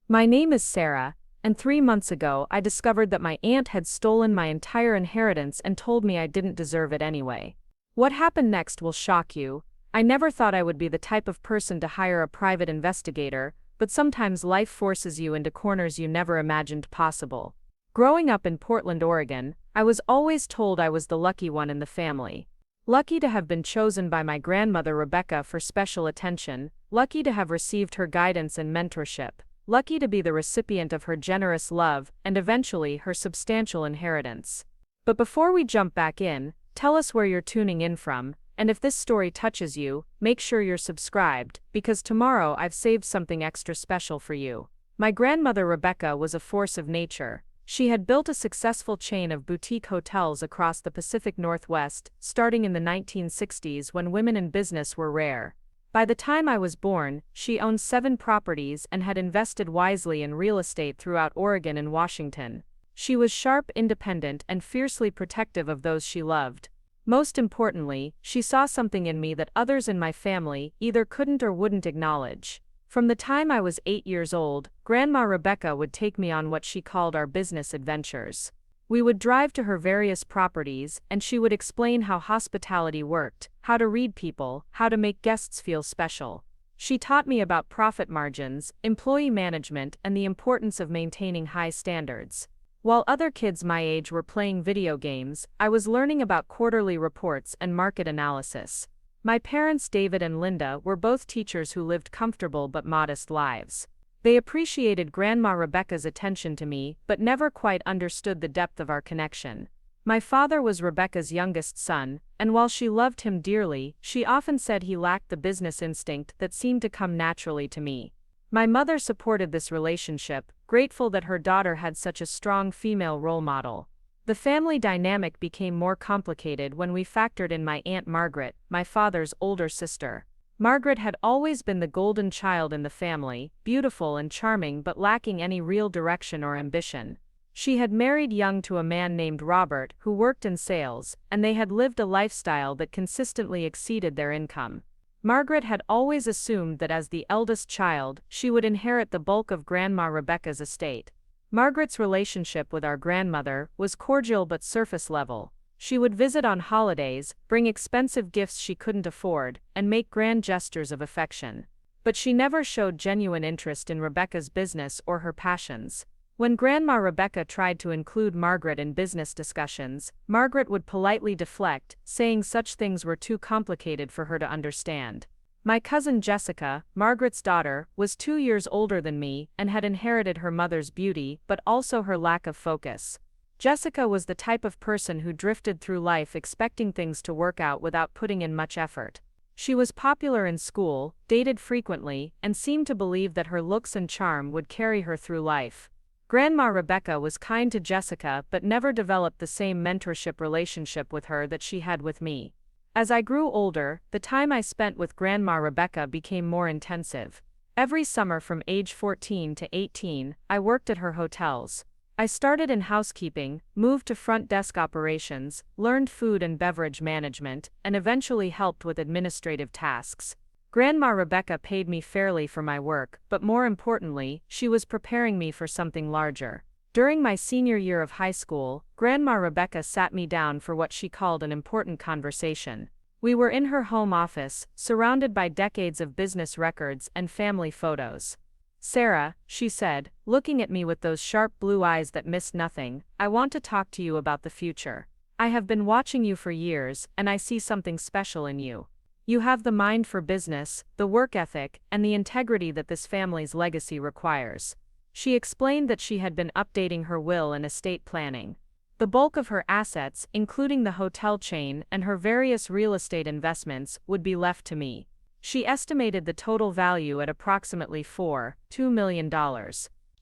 My name is Sarah, and 3 months ago I discovered that my aunt had stolen my entire inheritance and told me I didn't deserve it anyway. What happened next will shock you. I never thought I would be the type of person to hire a private investigator, but sometimes life forces you into corners you never imagined possible. Growing up in Portland, Oregon, I was always told I was the lucky one in the family. Lucky to have been chosen by my grandmother Rebecca for special attention, lucky to have received her guidance and mentorship, lucky to be the recipient of her generous love and eventually her substantial inheritance. But before we jump back in, tell us where you're tuning in from, and if this story touches you, make sure you're subscribed, because tomorrow I've saved something extra special for you. My grandmother Rebecca was a force of nature. She had built a successful chain of boutique hotels across the Pacific Northwest, starting in the 1960s when women in business were rare. By the time I was born, she owned 7 properties and had invested wisely in real estate throughout Oregon and Washington. She was sharp, independent, and fiercely protective of those she loved. Most importantly, she saw something in me that others in my family either couldn't or wouldn't acknowledge. From the time I was 8 years old, Grandma Rebecca would take me on what she called our business adventures. We would drive to her various properties, and she would explain how hospitality worked, how to read people, how to make guests feel special. She taught me about profit margins, employee management, and the importance of maintaining high standards. While other kids my age were playing video games, I was learning about quarterly reports and market analysis. My parents, David and Linda, were both teachers who lived comfortable but modest lives. They appreciated Grandma Rebecca's attention to me, but never quite understood the depth of our connection. My father was Rebecca's youngest son, and while she loved him dearly, she often said he lacked the business instinct that seemed to come naturally to me. My mother supported this relationship, grateful that her daughter had such a strong female role model. The family dynamic became more complicated when we factored in my Aunt Margaret, my father's older sister. Margaret had always been the golden child in the family, beautiful and charming but lacking any real direction or ambition. She had married young to a man named Robert who worked in sales, and they had lived a lifestyle that consistently exceeded their income. Margaret had always assumed that as the eldest child, she would inherit the bulk of Grandma Rebecca's estate. Margaret's relationship with our grandmother was cordial but surface level. She would visit on holidays, bring expensive gifts she couldn't afford, and make grand gestures of affection. But she never showed genuine interest in Rebecca's business or her passions. When Grandma Rebecca tried to include Margaret in business discussions, Margaret would politely deflect, saying such things were too complicated for her to understand. My cousin Jessica, Margaret's daughter, was 2 years older than me and had inherited her mother's beauty but also her lack of focus. Jessica was the type of person who drifted through life expecting things to work out without putting in much effort. She was popular in school, dated frequently, and seemed to believe that her looks and charm would carry her through life. Grandma Rebecca was kind to Jessica but never developed the same mentorship relationship with her that she had with me. As I grew older, the time I spent with Grandma Rebecca became more intensive. Every summer from age 14 to 18, I worked at her hotels. I started in housekeeping, moved to front desk operations, learned food and beverage management, and eventually helped with administrative tasks. Grandma Rebecca paid me fairly for my work, but more importantly, she was preparing me for something larger. During my senior year of high school, Grandma Rebecca sat me down for what she called an important conversation. We were in her home office, surrounded by decades of business records and family photos. "Sarah," she said, looking at me with those sharp blue eyes that missed nothing, "I want to talk to you about the future. I have been watching you for years, and I see something special in you. You have the mind for business, the work ethic, and the integrity that this family's legacy requires." She explained that she had been updating her will and estate planning. The bulk of her assets, including the hotel chain and her various real estate investments, would be left to me. She estimated the total value at approximately $2 million.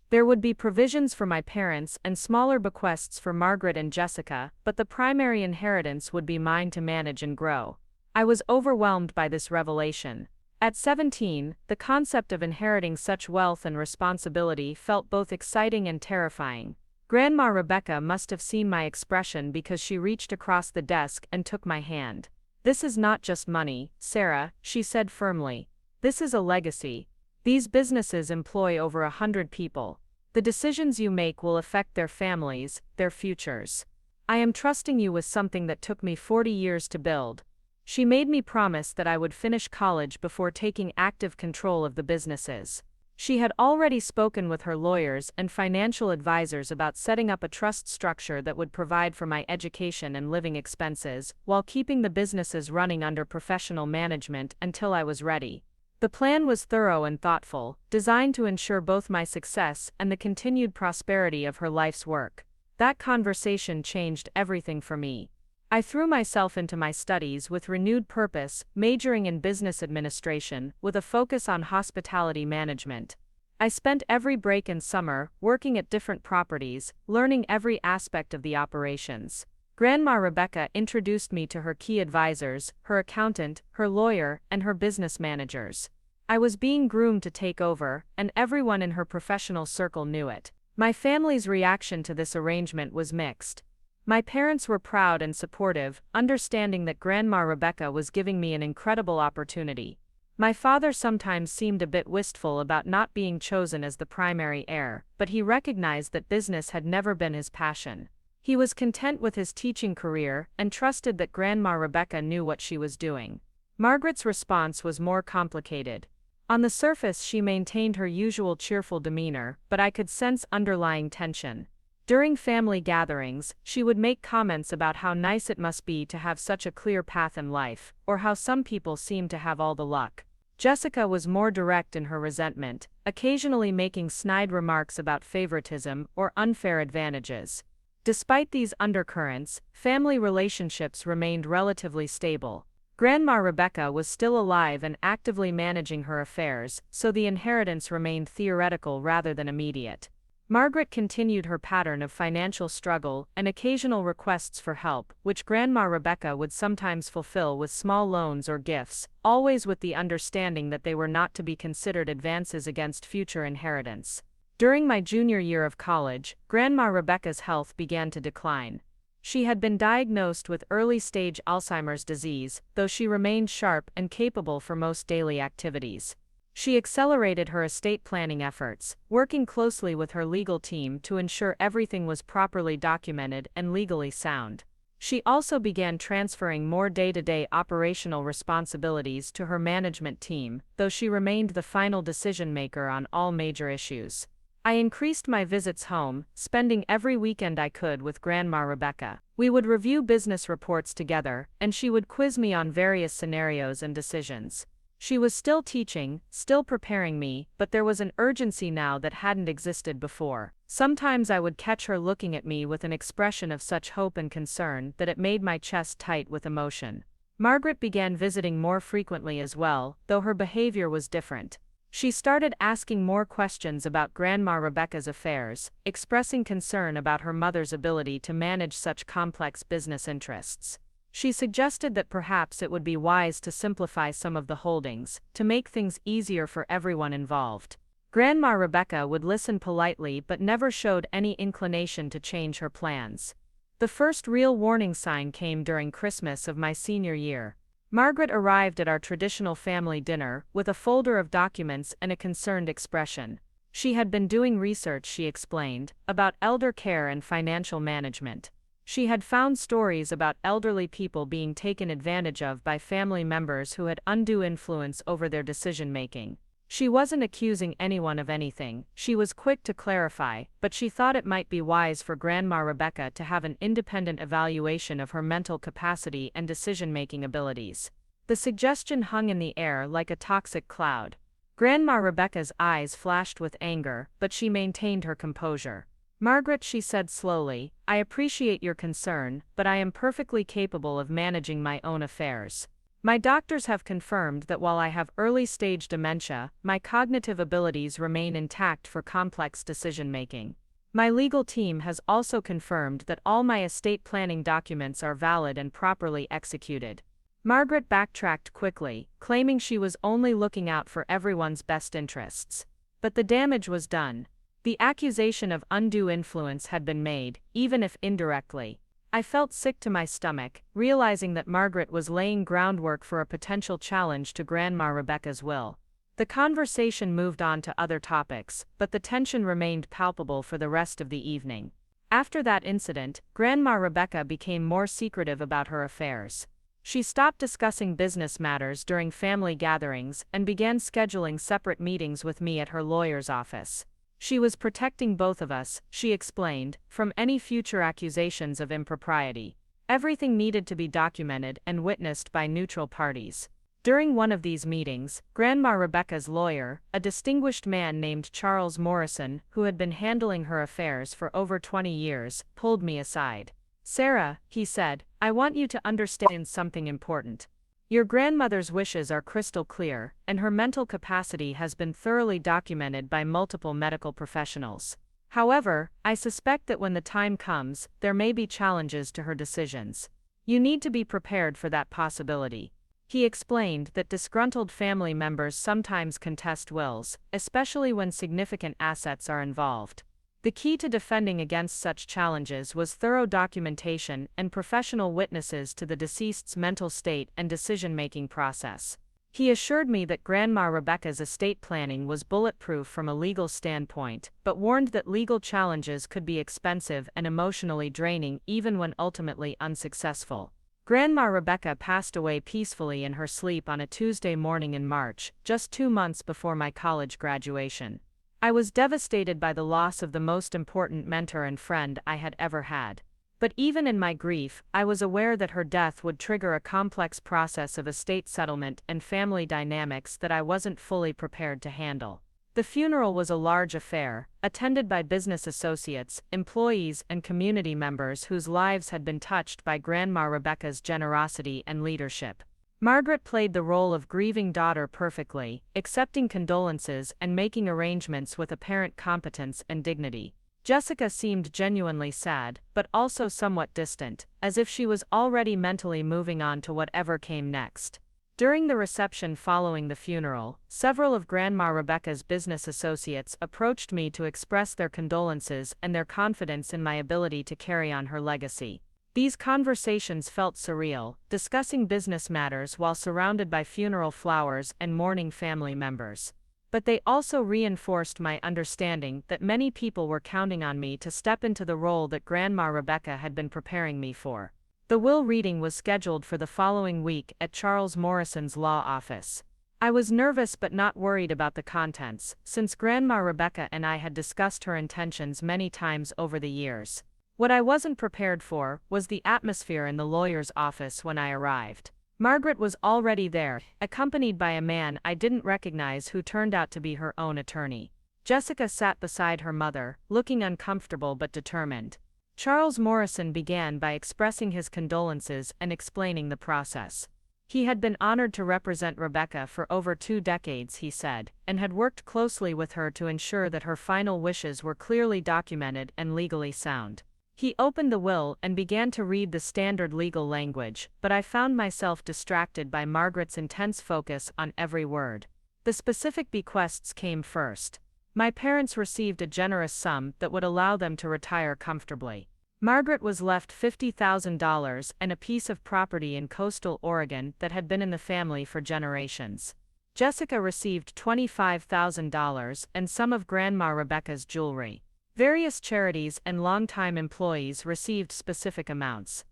There would be provisions for my parents and smaller bequests for Margaret and Jessica, but the primary inheritance would be mine to manage and grow. I was overwhelmed by this revelation. At 17, the concept of inheriting such wealth and responsibility felt both exciting and terrifying. Grandma Rebecca must have seen my expression because she reached across the desk and took my hand. "This is not just money, Sarah," she said firmly. "This is a legacy. These businesses employ over 100 people. The decisions you make will affect their families, their futures. I am trusting you with something that took me 40 years to build. She made me promise that I would finish college before taking active control of the businesses. She had already spoken with her lawyers and financial advisors about setting up a trust structure that would provide for my education and living expenses, while keeping the businesses running under professional management until I was ready. The plan was thorough and thoughtful, designed to ensure both my success and the continued prosperity of her life's work. That conversation changed everything for me. I threw myself into my studies with renewed purpose, majoring in business administration, with a focus on hospitality management. I spent every break and summer working at different properties, learning every aspect of the operations. Grandma Rebecca introduced me to her key advisors, her accountant, her lawyer, and her business managers. I was being groomed to take over, and everyone in her professional circle knew it. My family's reaction to this arrangement was mixed. My parents were proud and supportive, understanding that Grandma Rebecca was giving me an incredible opportunity. My father sometimes seemed a bit wistful about not being chosen as the primary heir, but he recognized that business had never been his passion. He was content with his teaching career and trusted that Grandma Rebecca knew what she was doing. Margaret's response was more complicated. On the surface, she maintained her usual cheerful demeanor, but I could sense underlying tension. During family gatherings, she would make comments about how nice it must be to have such a clear path in life, or how some people seem to have all the luck. Jessica was more direct in her resentment, occasionally making snide remarks about favoritism or unfair advantages. Despite these undercurrents, family relationships remained relatively stable. Grandma Rebecca was still alive and actively managing her affairs, so the inheritance remained theoretical rather than immediate. Margaret continued her pattern of financial struggle and occasional requests for help, which Grandma Rebecca would sometimes fulfill with small loans or gifts, always with the understanding that they were not to be considered advances against future inheritance. During my junior year of college, Grandma Rebecca's health began to decline. She had been diagnosed with early-stage Alzheimer's disease, though she remained sharp and capable for most daily activities. She accelerated her estate planning efforts, working closely with her legal team to ensure everything was properly documented and legally sound. She also began transferring more day-to-day operational responsibilities to her management team, though she remained the final decision-maker on all major issues. I increased my visits home, spending every weekend I could with Grandma Rebecca. We would review business reports together, and she would quiz me on various scenarios and decisions. She was still teaching, still preparing me, but there was an urgency now that hadn't existed before. Sometimes I would catch her looking at me with an expression of such hope and concern that it made my chest tight with emotion. Margaret began visiting more frequently as well, though her behavior was different. She started asking more questions about Grandma Rebecca's affairs, expressing concern about her mother's ability to manage such complex business interests. She suggested that perhaps it would be wise to simplify some of the holdings, to make things easier for everyone involved. Grandma Rebecca would listen politely but never showed any inclination to change her plans. The first real warning sign came during Christmas of my senior year. Margaret arrived at our traditional family dinner with a folder of documents and a concerned expression. She had been doing research, she explained, about elder care and financial management. She had found stories about elderly people being taken advantage of by family members who had undue influence over their decision-making. She wasn't accusing anyone of anything, she was quick to clarify, but she thought it might be wise for Grandma Rebecca to have an independent evaluation of her mental capacity and decision-making abilities. The suggestion hung in the air like a toxic cloud. Grandma Rebecca's eyes flashed with anger, but she maintained her composure. "Margaret," she said slowly, "I appreciate your concern, but I am perfectly capable of managing my own affairs. My doctors have confirmed that while I have early-stage dementia, my cognitive abilities remain intact for complex decision-making. My legal team has also confirmed that all my estate planning documents are valid and properly executed." Margaret backtracked quickly, claiming she was only looking out for everyone's best interests. But the damage was done. The accusation of undue influence had been made, even if indirectly. I felt sick to my stomach, realizing that Margaret was laying groundwork for a potential challenge to Grandma Rebecca's will. The conversation moved on to other topics, but the tension remained palpable for the rest of the evening. After that incident, Grandma Rebecca became more secretive about her affairs. She stopped discussing business matters during family gatherings and began scheduling separate meetings with me at her lawyer's office. She was protecting both of us, she explained, from any future accusations of impropriety. Everything needed to be documented and witnessed by neutral parties. During one of these meetings, Grandma Rebecca's lawyer, a distinguished man named Charles Morrison, who had been handling her affairs for over 20 years, pulled me aside. "Sarah," he said, "I want you to understand something important. Your grandmother's wishes are crystal clear, and her mental capacity has been thoroughly documented by multiple medical professionals. However, I suspect that when the time comes, there may be challenges to her decisions. You need to be prepared for that possibility." He explained that disgruntled family members sometimes contest wills, especially when significant assets are involved. The key to defending against such challenges was thorough documentation and professional witnesses to the deceased's mental state and decision-making process. He assured me that Grandma Rebecca's estate planning was bulletproof from a legal standpoint, but warned that legal challenges could be expensive and emotionally draining even when ultimately unsuccessful. Grandma Rebecca passed away peacefully in her sleep on a Tuesday morning in March, just 2 months before my college graduation. I was devastated by the loss of the most important mentor and friend I had ever had. But even in my grief, I was aware that her death would trigger a complex process of estate settlement and family dynamics that I wasn't fully prepared to handle. The funeral was a large affair, attended by business associates, employees, and community members whose lives had been touched by Grandma Rebecca's generosity and leadership. Margaret played the role of grieving daughter perfectly, accepting condolences and making arrangements with apparent competence and dignity. Jessica seemed genuinely sad, but also somewhat distant, as if she was already mentally moving on to whatever came next. During the reception following the funeral, several of Grandma Rebecca's business associates approached me to express their condolences and their confidence in my ability to carry on her legacy. These conversations felt surreal, discussing business matters while surrounded by funeral flowers and mourning family members. But they also reinforced my understanding that many people were counting on me to step into the role that Grandma Rebecca had been preparing me for. The will reading was scheduled for the following week at Charles Morrison's law office. I was nervous but not worried about the contents, since Grandma Rebecca and I had discussed her intentions many times over the years. What I wasn't prepared for was the atmosphere in the lawyer's office when I arrived. Margaret was already there, accompanied by a man I didn't recognize who turned out to be her own attorney. Jessica sat beside her mother, looking uncomfortable but determined. Charles Morrison began by expressing his condolences and explaining the process. He had been honored to represent Rebecca for over 2 decades, he said, and had worked closely with her to ensure that her final wishes were clearly documented and legally sound. He opened the will and began to read the standard legal language, but I found myself distracted by Margaret's intense focus on every word. The specific bequests came first. My parents received a generous sum that would allow them to retire comfortably. Margaret was left $50,000 and a piece of property in coastal Oregon that had been in the family for generations. Jessica received $25,000 and some of Grandma Rebecca's jewelry. Various charities and longtime employees received specific amounts.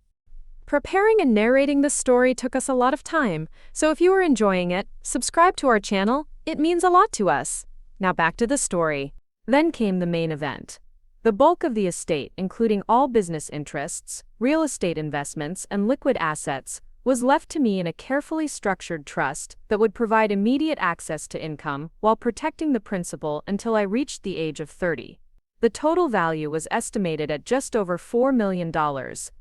Preparing and narrating this story took us a lot of time, so if you are enjoying it, subscribe to our channel, it means a lot to us. Now back to the story. Then came the main event. The bulk of the estate, including all business interests, real estate investments, and liquid assets, was left to me in a carefully structured trust that would provide immediate access to income while protecting the principal until I reached the age of 30. The total value was estimated at just over $4 million,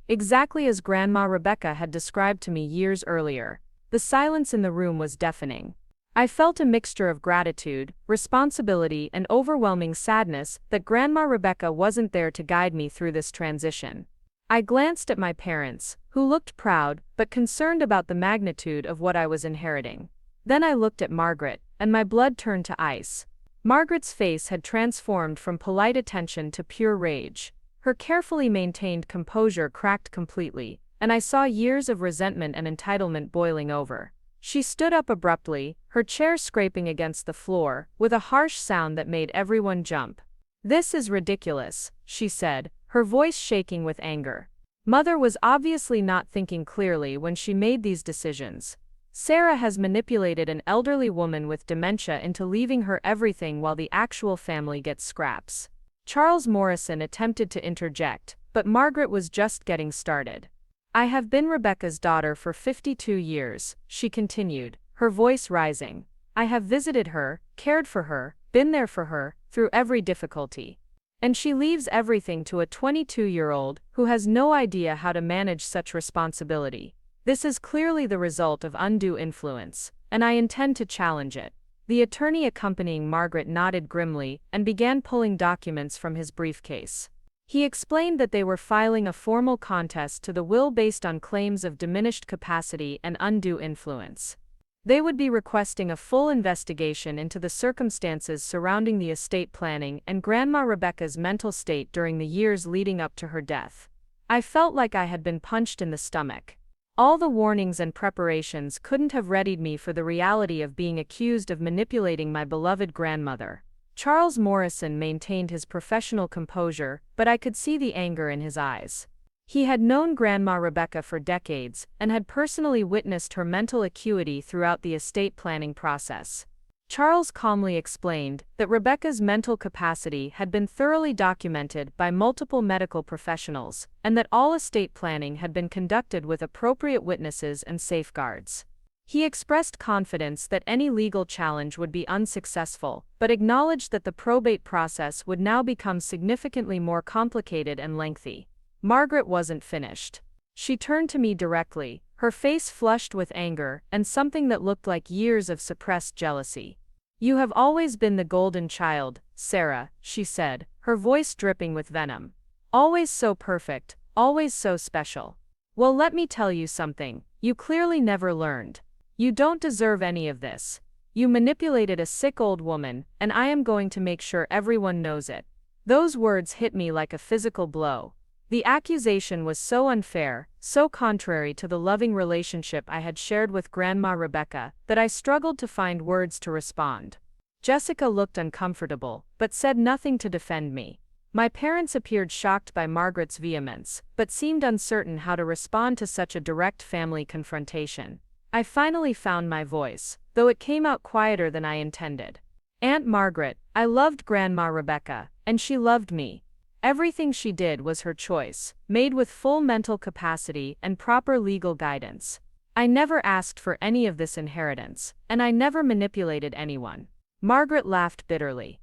exactly as Grandma Rebecca had described to me years earlier. The silence in the room was deafening. I felt a mixture of gratitude, responsibility, and overwhelming sadness that Grandma Rebecca wasn't there to guide me through this transition. I glanced at my parents, who looked proud but concerned about the magnitude of what I was inheriting. Then I looked at Margaret, and my blood turned to ice. Margaret's face had transformed from polite attention to pure rage. Her carefully maintained composure cracked completely, and I saw years of resentment and entitlement boiling over. She stood up abruptly, her chair scraping against the floor, with a harsh sound that made everyone jump. "This is ridiculous," she said, her voice shaking with anger. Mother was obviously not thinking clearly when she made these decisions. Sarah has manipulated an elderly woman with dementia into leaving her everything while the actual family gets scraps. Charles Morrison attempted to interject, but Margaret was just getting started. "I have been Rebecca's daughter for 52 years, she continued, her voice rising. "I have visited her, cared for her, been there for her, through every difficulty. And she leaves everything to a 22-year-old who has no idea how to manage such responsibility. This is clearly the result of undue influence, and I intend to challenge it." The attorney accompanying Margaret nodded grimly and began pulling documents from his briefcase. He explained that they were filing a formal contest to the will based on claims of diminished capacity and undue influence. They would be requesting a full investigation into the circumstances surrounding the estate planning and Grandma Rebecca's mental state during the years leading up to her death. I felt like I had been punched in the stomach. All the warnings and preparations couldn't have readied me for the reality of being accused of manipulating my beloved grandmother. Charles Morrison maintained his professional composure, but I could see the anger in his eyes. He had known Grandma Rebecca for decades and had personally witnessed her mental acuity throughout the estate planning process. Charles calmly explained that Rebecca's mental capacity had been thoroughly documented by multiple medical professionals, and that all estate planning had been conducted with appropriate witnesses and safeguards. He expressed confidence that any legal challenge would be unsuccessful, but acknowledged that the probate process would now become significantly more complicated and lengthy. Margaret wasn't finished. She turned to me directly, her face flushed with anger and something that looked like years of suppressed jealousy. "You have always been the golden child, Sarah," she said, her voice dripping with venom. "Always so perfect, always so special. Well, let me tell you something, you clearly never learned. You don't deserve any of this. You manipulated a sick old woman, and I am going to make sure everyone knows it." Those words hit me like a physical blow. The accusation was so unfair, so contrary to the loving relationship I had shared with Grandma Rebecca, that I struggled to find words to respond. Jessica looked uncomfortable, but said nothing to defend me. My parents appeared shocked by Margaret's vehemence, but seemed uncertain how to respond to such a direct family confrontation. I finally found my voice, though it came out quieter than I intended. "Aunt Margaret, I loved Grandma Rebecca, and she loved me. Everything she did was her choice, made with full mental capacity and proper legal guidance. I never asked for any of this inheritance, and I never manipulated anyone." Margaret laughed bitterly.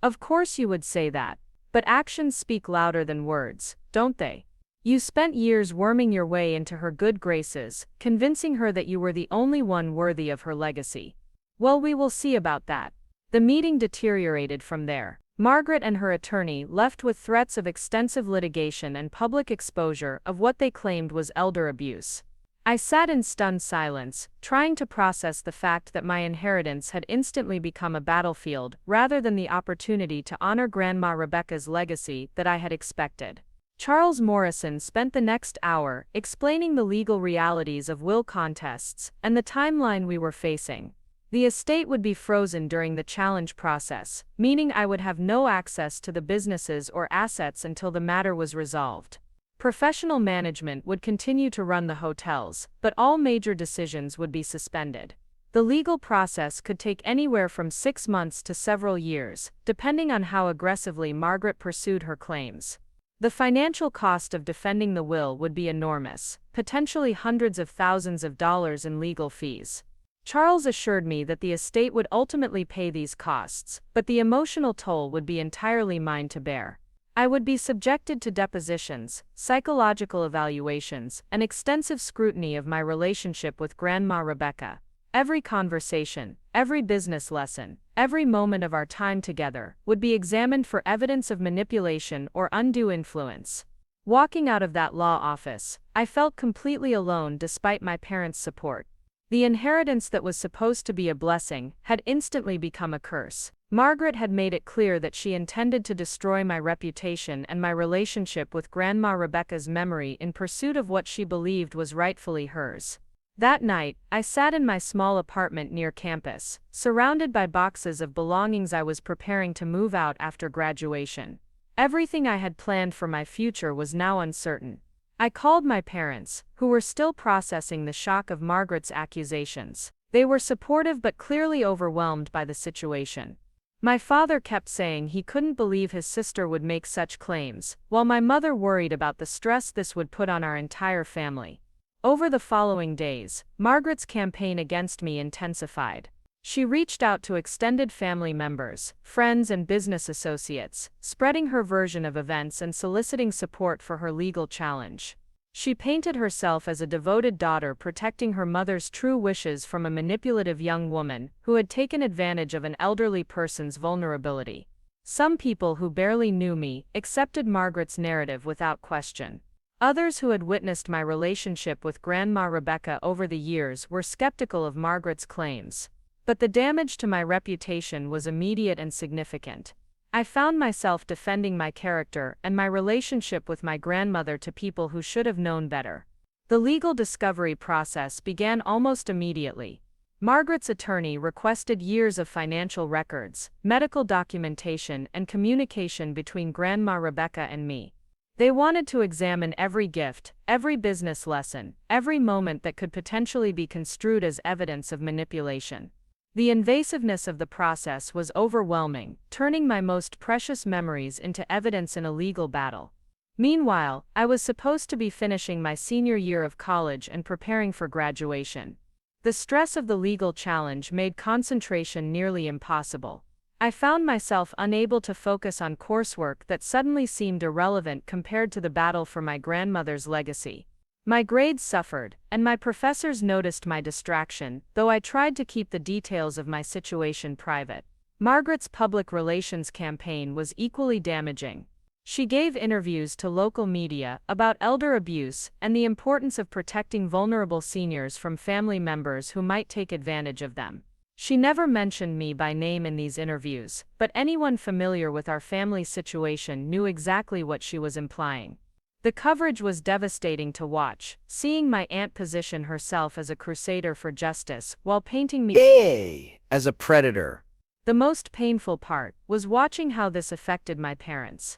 "Of course you would say that, but actions speak louder than words, don't they? You spent years worming your way into her good graces, convincing her that you were the only one worthy of her legacy. Well, we will see about that." The meeting deteriorated from there. Margaret and her attorney left with threats of extensive litigation and public exposure of what they claimed was elder abuse. I sat in stunned silence, trying to process the fact that my inheritance had instantly become a battlefield rather than the opportunity to honor Grandma Rebecca's legacy that I had expected. Charles Morrison spent the next hour explaining the legal realities of will contests and the timeline we were facing. The estate would be frozen during the challenge process, meaning I would have no access to the businesses or assets until the matter was resolved. Professional management would continue to run the hotels, but all major decisions would be suspended. The legal process could take anywhere from 6 months to several years, depending on how aggressively Margaret pursued her claims. The financial cost of defending the will would be enormous, potentially hundreds of thousands of dollars in legal fees. Charles assured me that the estate would ultimately pay these costs, but the emotional toll would be entirely mine to bear. I would be subjected to depositions, psychological evaluations, and extensive scrutiny of my relationship with Grandma Rebecca. Every conversation, every business lesson, every moment of our time together would be examined for evidence of manipulation or undue influence. Walking out of that law office, I felt completely alone despite my parents' support. The inheritance that was supposed to be a blessing had instantly become a curse. Margaret had made it clear that she intended to destroy my reputation and my relationship with Grandma Rebecca's memory in pursuit of what she believed was rightfully hers. That night, I sat in my small apartment near campus, surrounded by boxes of belongings I was preparing to move out after graduation. Everything I had planned for my future was now uncertain. I called my parents, who were still processing the shock of Margaret's accusations. They were supportive but clearly overwhelmed by the situation. My father kept saying he couldn't believe his sister would make such claims, while my mother worried about the stress this would put on our entire family. Over the following days, Margaret's campaign against me intensified. She reached out to extended family members, friends and business associates, spreading her version of events and soliciting support for her legal challenge. She painted herself as a devoted daughter protecting her mother's true wishes from a manipulative young woman who had taken advantage of an elderly person's vulnerability. Some people who barely knew me accepted Margaret's narrative without question. Others who had witnessed my relationship with Grandma Rebecca over the years were skeptical of Margaret's claims. But the damage to my reputation was immediate and significant. I found myself defending my character and my relationship with my grandmother to people who should have known better. The legal discovery process began almost immediately. Margaret's attorney requested years of financial records, medical documentation, and communication between Grandma Rebecca and me. They wanted to examine every gift, every business lesson, every moment that could potentially be construed as evidence of manipulation. The invasiveness of the process was overwhelming, turning my most precious memories into evidence in a legal battle. Meanwhile, I was supposed to be finishing my senior year of college and preparing for graduation. The stress of the legal challenge made concentration nearly impossible. I found myself unable to focus on coursework that suddenly seemed irrelevant compared to the battle for my grandmother's legacy. My grades suffered, and my professors noticed my distraction, though I tried to keep the details of my situation private. Margaret's public relations campaign was equally damaging. She gave interviews to local media about elder abuse and the importance of protecting vulnerable seniors from family members who might take advantage of them. She never mentioned me by name in these interviews, but anyone familiar with our family's situation knew exactly what she was implying. The coverage was devastating to watch, seeing my aunt position herself as a crusader for justice while painting me as a predator. The most painful part was watching how this affected my parents.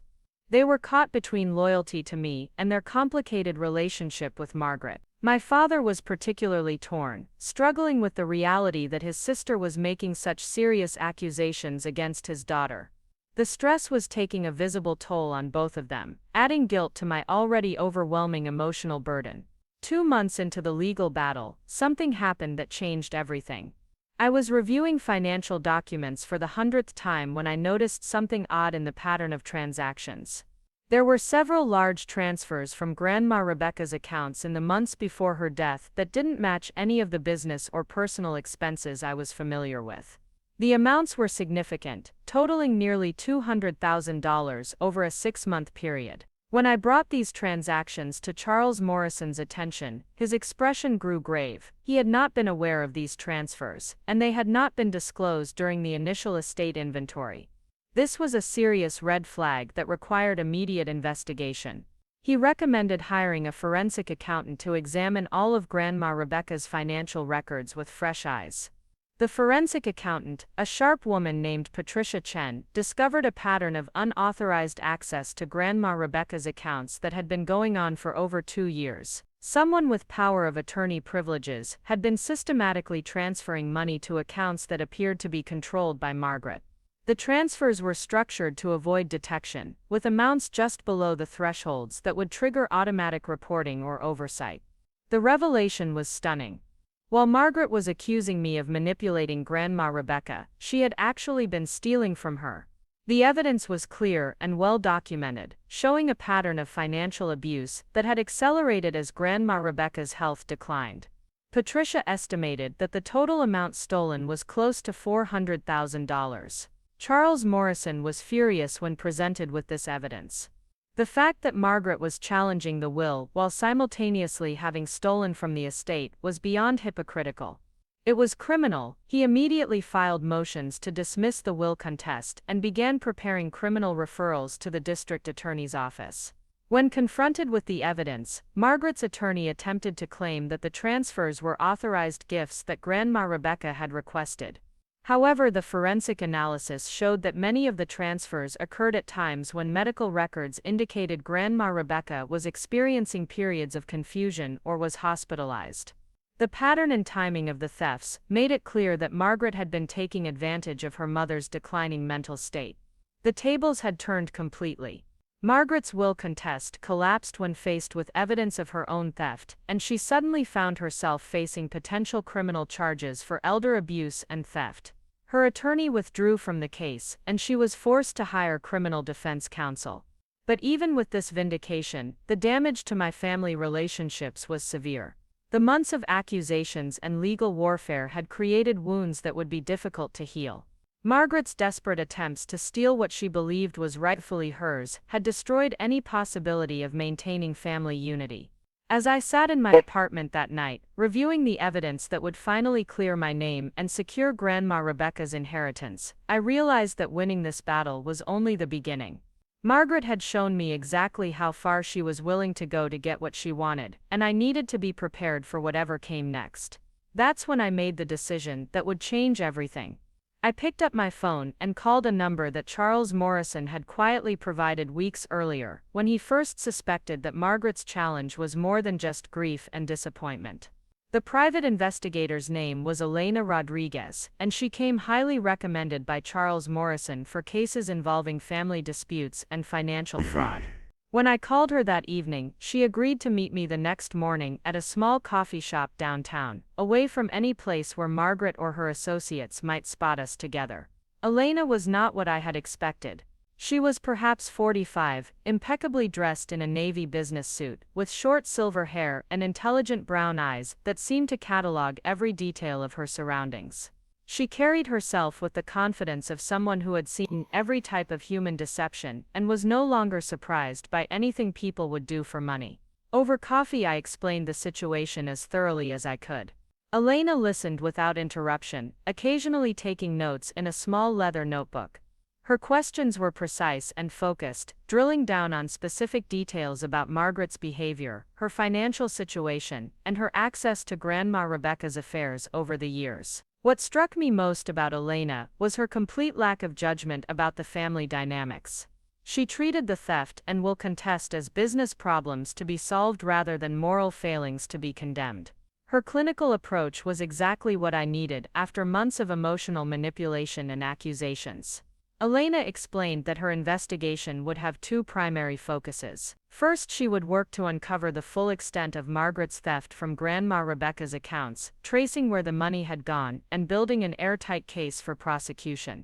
They were caught between loyalty to me and their complicated relationship with Margaret. My father was particularly torn, struggling with the reality that his sister was making such serious accusations against his daughter. The stress was taking a visible toll on both of them, adding guilt to my already overwhelming emotional burden. 2 months into the legal battle, something happened that changed everything. I was reviewing financial documents for the 100th time when I noticed something odd in the pattern of transactions. There were several large transfers from Grandma Rebecca's accounts in the months before her death that didn't match any of the business or personal expenses I was familiar with. The amounts were significant, totaling nearly $200,000 over a 6-month period. When I brought these transactions to Charles Morrison's attention, his expression grew grave. He had not been aware of these transfers, and they had not been disclosed during the initial estate inventory. This was a serious red flag that required immediate investigation. He recommended hiring a forensic accountant to examine all of Grandma Rebecca's financial records with fresh eyes. The forensic accountant, a sharp woman named Patricia Chen, discovered a pattern of unauthorized access to Grandma Rebecca's accounts that had been going on for over 2 years. Someone with power of attorney privileges had been systematically transferring money to accounts that appeared to be controlled by Margaret. The transfers were structured to avoid detection, with amounts just below the thresholds that would trigger automatic reporting or oversight. The revelation was stunning. While Margaret was accusing me of manipulating Grandma Rebecca, she had actually been stealing from her. The evidence was clear and well documented, showing a pattern of financial abuse that had accelerated as Grandma Rebecca's health declined. Patricia estimated that the total amount stolen was close to $400,000. Charles Morrison was furious when presented with this evidence. The fact that Margaret was challenging the will while simultaneously having stolen from the estate was beyond hypocritical. It was criminal. He immediately filed motions to dismiss the will contest and began preparing criminal referrals to the district attorney's office. When confronted with the evidence, Margaret's attorney attempted to claim that the transfers were authorized gifts that Grandma Rebecca had requested. However, the forensic analysis showed that many of the transfers occurred at times when medical records indicated Grandma Rebecca was experiencing periods of confusion or was hospitalized. The pattern and timing of the thefts made it clear that Margaret had been taking advantage of her mother's declining mental state. The tables had turned completely. Margaret's will contest collapsed when faced with evidence of her own theft, and she suddenly found herself facing potential criminal charges for elder abuse and theft. Her attorney withdrew from the case, and she was forced to hire criminal defense counsel. But even with this vindication, the damage to my family relationships was severe. The months of accusations and legal warfare had created wounds that would be difficult to heal. Margaret's desperate attempts to steal what she believed was rightfully hers had destroyed any possibility of maintaining family unity. As I sat in my apartment that night, reviewing the evidence that would finally clear my name and secure Grandma Rebecca's inheritance, I realized that winning this battle was only the beginning. Margaret had shown me exactly how far she was willing to go to get what she wanted, and I needed to be prepared for whatever came next. That's when I made the decision that would change everything. I picked up my phone and called a number that Charles Morrison had quietly provided weeks earlier, when he first suspected that Margaret's challenge was more than just grief and disappointment. The private investigator's name was Elena Rodriguez, and she came highly recommended by Charles Morrison for cases involving family disputes and financial fraud. When I called her that evening, she agreed to meet me the next morning at a small coffee shop downtown, away from any place where Margaret or her associates might spot us together. Elena was not what I had expected. She was perhaps 45, impeccably dressed in a navy business suit, with short silver hair and intelligent brown eyes that seemed to catalog every detail of her surroundings. She carried herself with the confidence of someone who had seen every type of human deception and was no longer surprised by anything people would do for money. Over coffee, I explained the situation as thoroughly as I could. Elena listened without interruption, occasionally taking notes in a small leather notebook. Her questions were precise and focused, drilling down on specific details about Margaret's behavior, her financial situation, and her access to Grandma Rebecca's affairs over the years. What struck me most about Elena was her complete lack of judgment about the family dynamics. She treated the theft and will contest as business problems to be solved rather than moral failings to be condemned. Her clinical approach was exactly what I needed after months of emotional manipulation and accusations. Elena explained that her investigation would have two primary focuses. First, she would work to uncover the full extent of Margaret's theft from Grandma Rebecca's accounts, tracing where the money had gone, and building an airtight case for prosecution.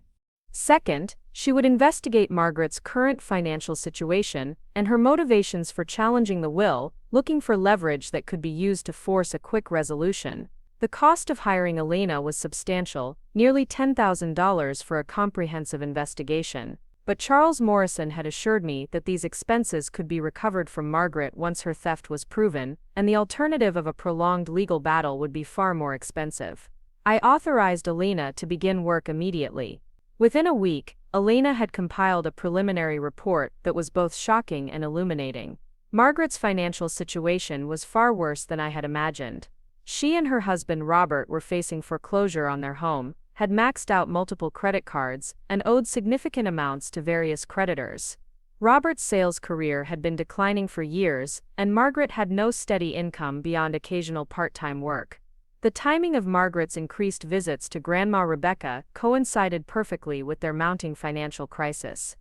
Second, she would investigate Margaret's current financial situation and her motivations for challenging the will, looking for leverage that could be used to force a quick resolution. The cost of hiring Elena was substantial, nearly $10,000 for a comprehensive investigation, but Charles Morrison had assured me that these expenses could be recovered from Margaret once her theft was proven, and the alternative of a prolonged legal battle would be far more expensive. I authorized Elena to begin work immediately. Within a week, Elena had compiled a preliminary report that was both shocking and illuminating. Margaret's financial situation was far worse than I had imagined. She and her husband Robert were facing foreclosure on their home, had maxed out multiple credit cards, and owed significant amounts to various creditors. Robert's sales career had been declining for years, and Margaret had no steady income beyond occasional part-time work. The timing of Margaret's increased visits to Grandma Rebecca coincided perfectly with their mounting financial crisis.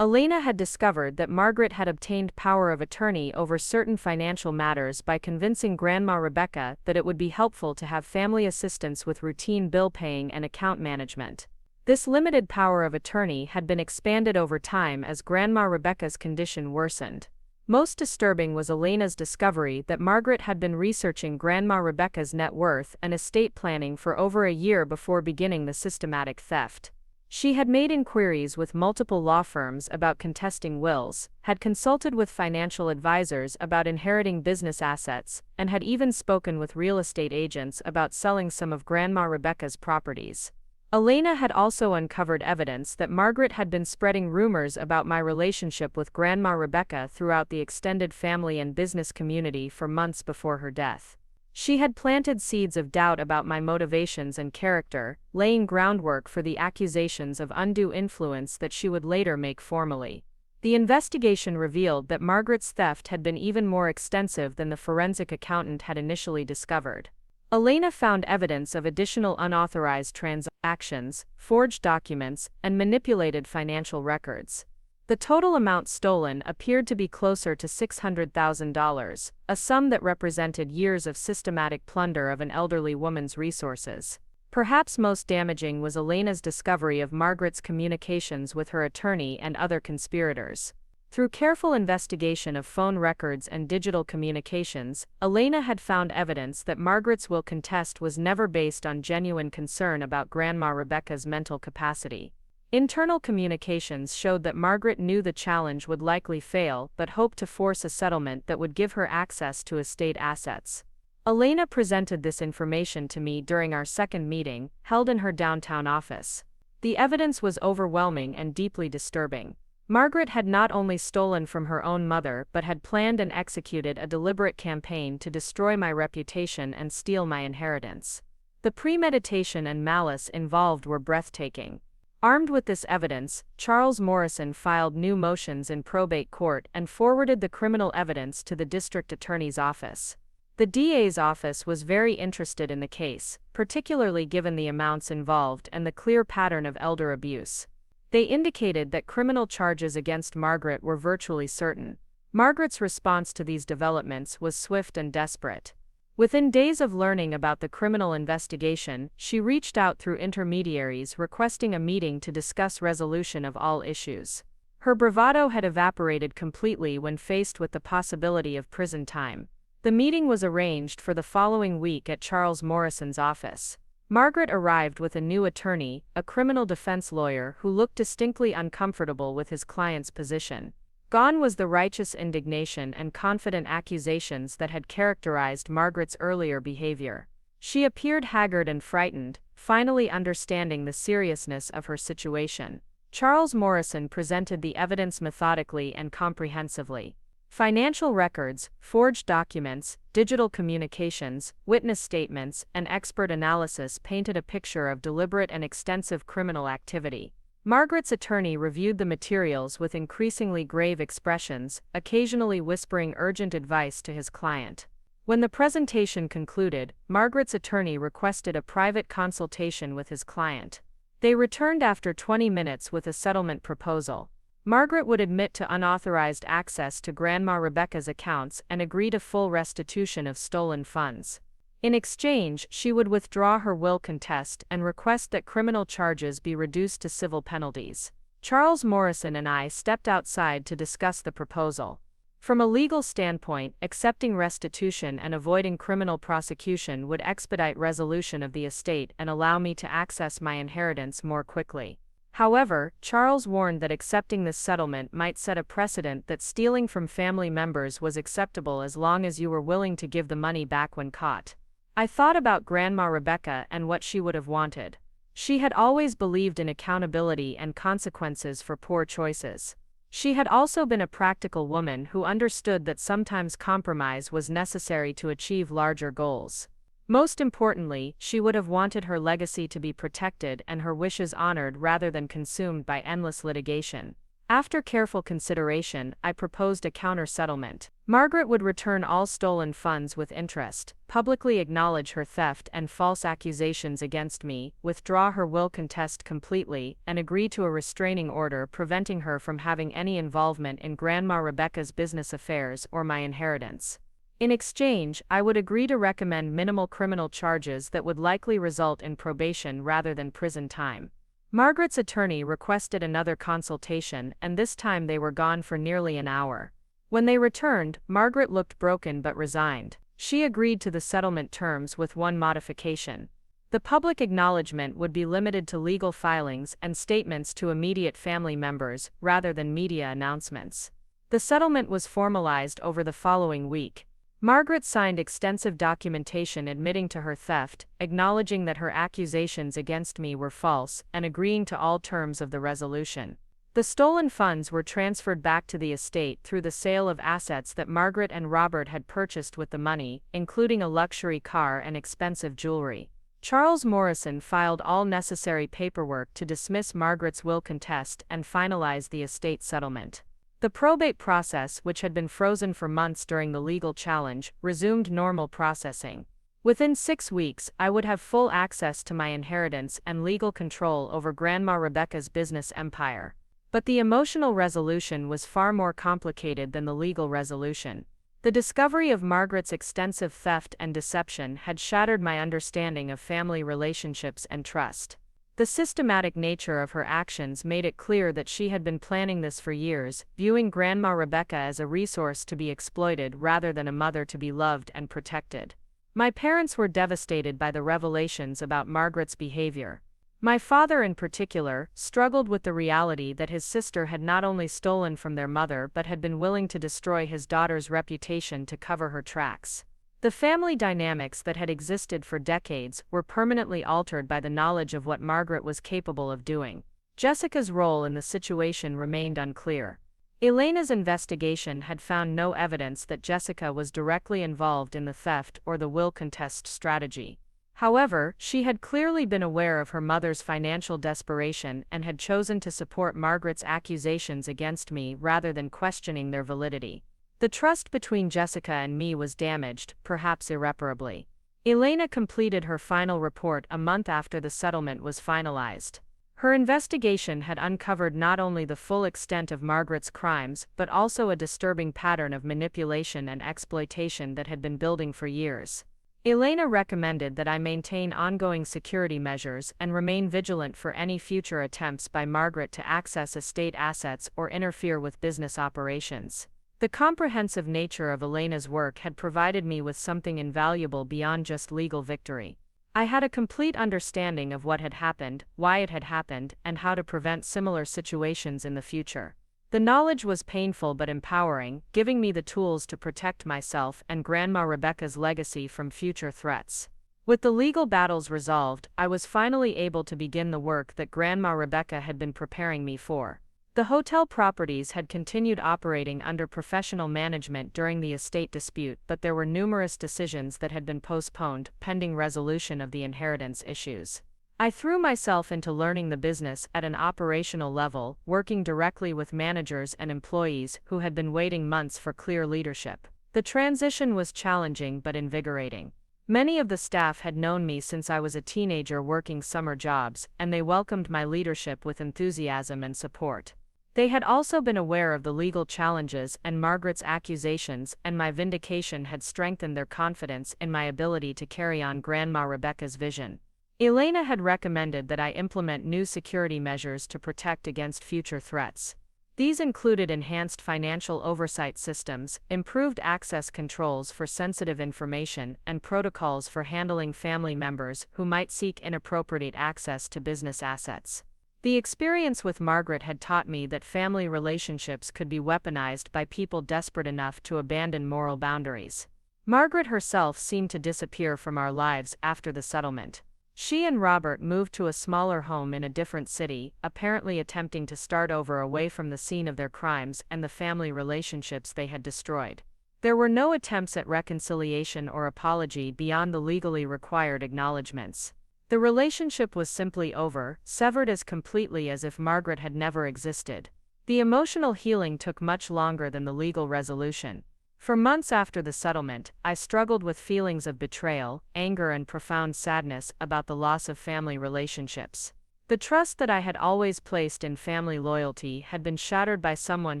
Elena had discovered that Margaret had obtained power of attorney over certain financial matters by convincing Grandma Rebecca that it would be helpful to have family assistance with routine bill paying and account management. This limited power of attorney had been expanded over time as Grandma Rebecca's condition worsened. Most disturbing was Elena's discovery that Margaret had been researching Grandma Rebecca's net worth and estate planning for over a year before beginning the systematic theft. She had made inquiries with multiple law firms about contesting wills, had consulted with financial advisors about inheriting business assets, and had even spoken with real estate agents about selling some of Grandma Rebecca's properties. Elena had also uncovered evidence that Margaret had been spreading rumors about my relationship with Grandma Rebecca throughout the extended family and business community for months before her death. She had planted seeds of doubt about my motivations and character, laying groundwork for the accusations of undue influence that she would later make formally. The investigation revealed that Margaret's theft had been even more extensive than the forensic accountant had initially discovered. Elena found evidence of additional unauthorized transactions, forged documents, and manipulated financial records. The total amount stolen appeared to be closer to $600,000, a sum that represented years of systematic plunder of an elderly woman's resources. Perhaps most damaging was Elena's discovery of Margaret's communications with her attorney and other conspirators. Through careful investigation of phone records and digital communications, Elena had found evidence that Margaret's will contest was never based on genuine concern about Grandma Rebecca's mental capacity. Internal communications showed that Margaret knew the challenge would likely fail but hoped to force a settlement that would give her access to estate assets. Elena presented this information to me during our second meeting, held in her downtown office. The evidence was overwhelming and deeply disturbing. Margaret had not only stolen from her own mother but had planned and executed a deliberate campaign to destroy my reputation and steal my inheritance. The premeditation and malice involved were breathtaking. Armed with this evidence, Charles Morrison filed new motions in probate court and forwarded the criminal evidence to the district attorney's office. The DA's office was very interested in the case, particularly given the amounts involved and the clear pattern of elder abuse. They indicated that criminal charges against Margaret were virtually certain. Margaret's response to these developments was swift and desperate. Within days of learning about the criminal investigation, she reached out through intermediaries requesting a meeting to discuss resolution of all issues. Her bravado had evaporated completely when faced with the possibility of prison time. The meeting was arranged for the following week at Charles Morrison's office. Margaret arrived with a new attorney, a criminal defense lawyer who looked distinctly uncomfortable with his client's position. Gone was the righteous indignation and confident accusations that had characterized Margaret's earlier behavior. She appeared haggard and frightened, finally understanding the seriousness of her situation. Charles Morrison presented the evidence methodically and comprehensively. Financial records, forged documents, digital communications, witness statements, and expert analysis painted a picture of deliberate and extensive criminal activity. Margaret's attorney reviewed the materials with increasingly grave expressions, occasionally whispering urgent advice to his client. When the presentation concluded, Margaret's attorney requested a private consultation with his client. They returned after 20 minutes with a settlement proposal. Margaret would admit to unauthorized access to Grandma Rebecca's accounts and agree to full restitution of stolen funds. In exchange, she would withdraw her will contest and request that criminal charges be reduced to civil penalties. Charles Morrison and I stepped outside to discuss the proposal. From a legal standpoint, accepting restitution and avoiding criminal prosecution would expedite resolution of the estate and allow me to access my inheritance more quickly. However, Charles warned that accepting this settlement might set a precedent that stealing from family members was acceptable as long as you were willing to give the money back when caught. I thought about Grandma Rebecca and what she would have wanted. She had always believed in accountability and consequences for poor choices. She had also been a practical woman who understood that sometimes compromise was necessary to achieve larger goals. Most importantly, she would have wanted her legacy to be protected and her wishes honored rather than consumed by endless litigation. After careful consideration, I proposed a counter-settlement. Margaret would return all stolen funds with interest, publicly acknowledge her theft and false accusations against me, withdraw her will contest completely, and agree to a restraining order preventing her from having any involvement in Grandma Rebecca's business affairs or my inheritance. In exchange, I would agree to recommend minimal criminal charges that would likely result in probation rather than prison time. Margaret's attorney requested another consultation, and this time they were gone for nearly an hour. When they returned, Margaret looked broken but resigned. She agreed to the settlement terms with one modification. The public acknowledgement would be limited to legal filings and statements to immediate family members, rather than media announcements. The settlement was formalized over the following week. Margaret signed extensive documentation admitting to her theft, acknowledging that her accusations against me were false, and agreeing to all terms of the resolution. The stolen funds were transferred back to the estate through the sale of assets that Margaret and Robert had purchased with the money, including a luxury car and expensive jewelry. Charles Morrison filed all necessary paperwork to dismiss Margaret's will contest and finalize the estate settlement. The probate process, which had been frozen for months during the legal challenge, resumed normal processing. Within 6 weeks, I would have full access to my inheritance and legal control over Grandma Rebecca's business empire. But the emotional resolution was far more complicated than the legal resolution. The discovery of Margaret's extensive theft and deception had shattered my understanding of family relationships and trust. The systematic nature of her actions made it clear that she had been planning this for years, viewing Grandma Rebecca as a resource to be exploited rather than a mother to be loved and protected. My parents were devastated by the revelations about Margaret's behavior. My father, in particular, struggled with the reality that his sister had not only stolen from their mother but had been willing to destroy his daughter's reputation to cover her tracks. The family dynamics that had existed for decades were permanently altered by the knowledge of what Margaret was capable of doing. Jessica's role in the situation remained unclear. Elena's investigation had found no evidence that Jessica was directly involved in the theft or the will contest strategy. However, she had clearly been aware of her mother's financial desperation and had chosen to support Margaret's accusations against me rather than questioning their validity. The trust between Jessica and me was damaged, perhaps irreparably. Elena completed her final report a month after the settlement was finalized. Her investigation had uncovered not only the full extent of Margaret's crimes but also a disturbing pattern of manipulation and exploitation that had been building for years. Elena recommended that I maintain ongoing security measures and remain vigilant for any future attempts by Margaret to access estate assets or interfere with business operations. The comprehensive nature of Elena's work had provided me with something invaluable beyond just legal victory. I had a complete understanding of what had happened, why it had happened, and how to prevent similar situations in the future. The knowledge was painful but empowering, giving me the tools to protect myself and Grandma Rebecca's legacy from future threats. With the legal battles resolved, I was finally able to begin the work that Grandma Rebecca had been preparing me for. The hotel properties had continued operating under professional management during the estate dispute, but there were numerous decisions that had been postponed, pending resolution of the inheritance issues. I threw myself into learning the business at an operational level, working directly with managers and employees who had been waiting months for clear leadership. The transition was challenging but invigorating. Many of the staff had known me since I was a teenager working summer jobs, and they welcomed my leadership with enthusiasm and support. They had also been aware of the legal challenges and Margaret's accusations, and my vindication had strengthened their confidence in my ability to carry on Grandma Rebecca's vision. Elena had recommended that I implement new security measures to protect against future threats. These included enhanced financial oversight systems, improved access controls for sensitive information, and protocols for handling family members who might seek inappropriate access to business assets. The experience with Margaret had taught me that family relationships could be weaponized by people desperate enough to abandon moral boundaries. Margaret herself seemed to disappear from our lives after the settlement. She and Robert moved to a smaller home in a different city, apparently attempting to start over away from the scene of their crimes and the family relationships they had destroyed. There were no attempts at reconciliation or apology beyond the legally required acknowledgments. The relationship was simply over, severed as completely as if Margaret had never existed. The emotional healing took much longer than the legal resolution. For months after the settlement, I struggled with feelings of betrayal, anger, and profound sadness about the loss of family relationships. The trust that I had always placed in family loyalty had been shattered by someone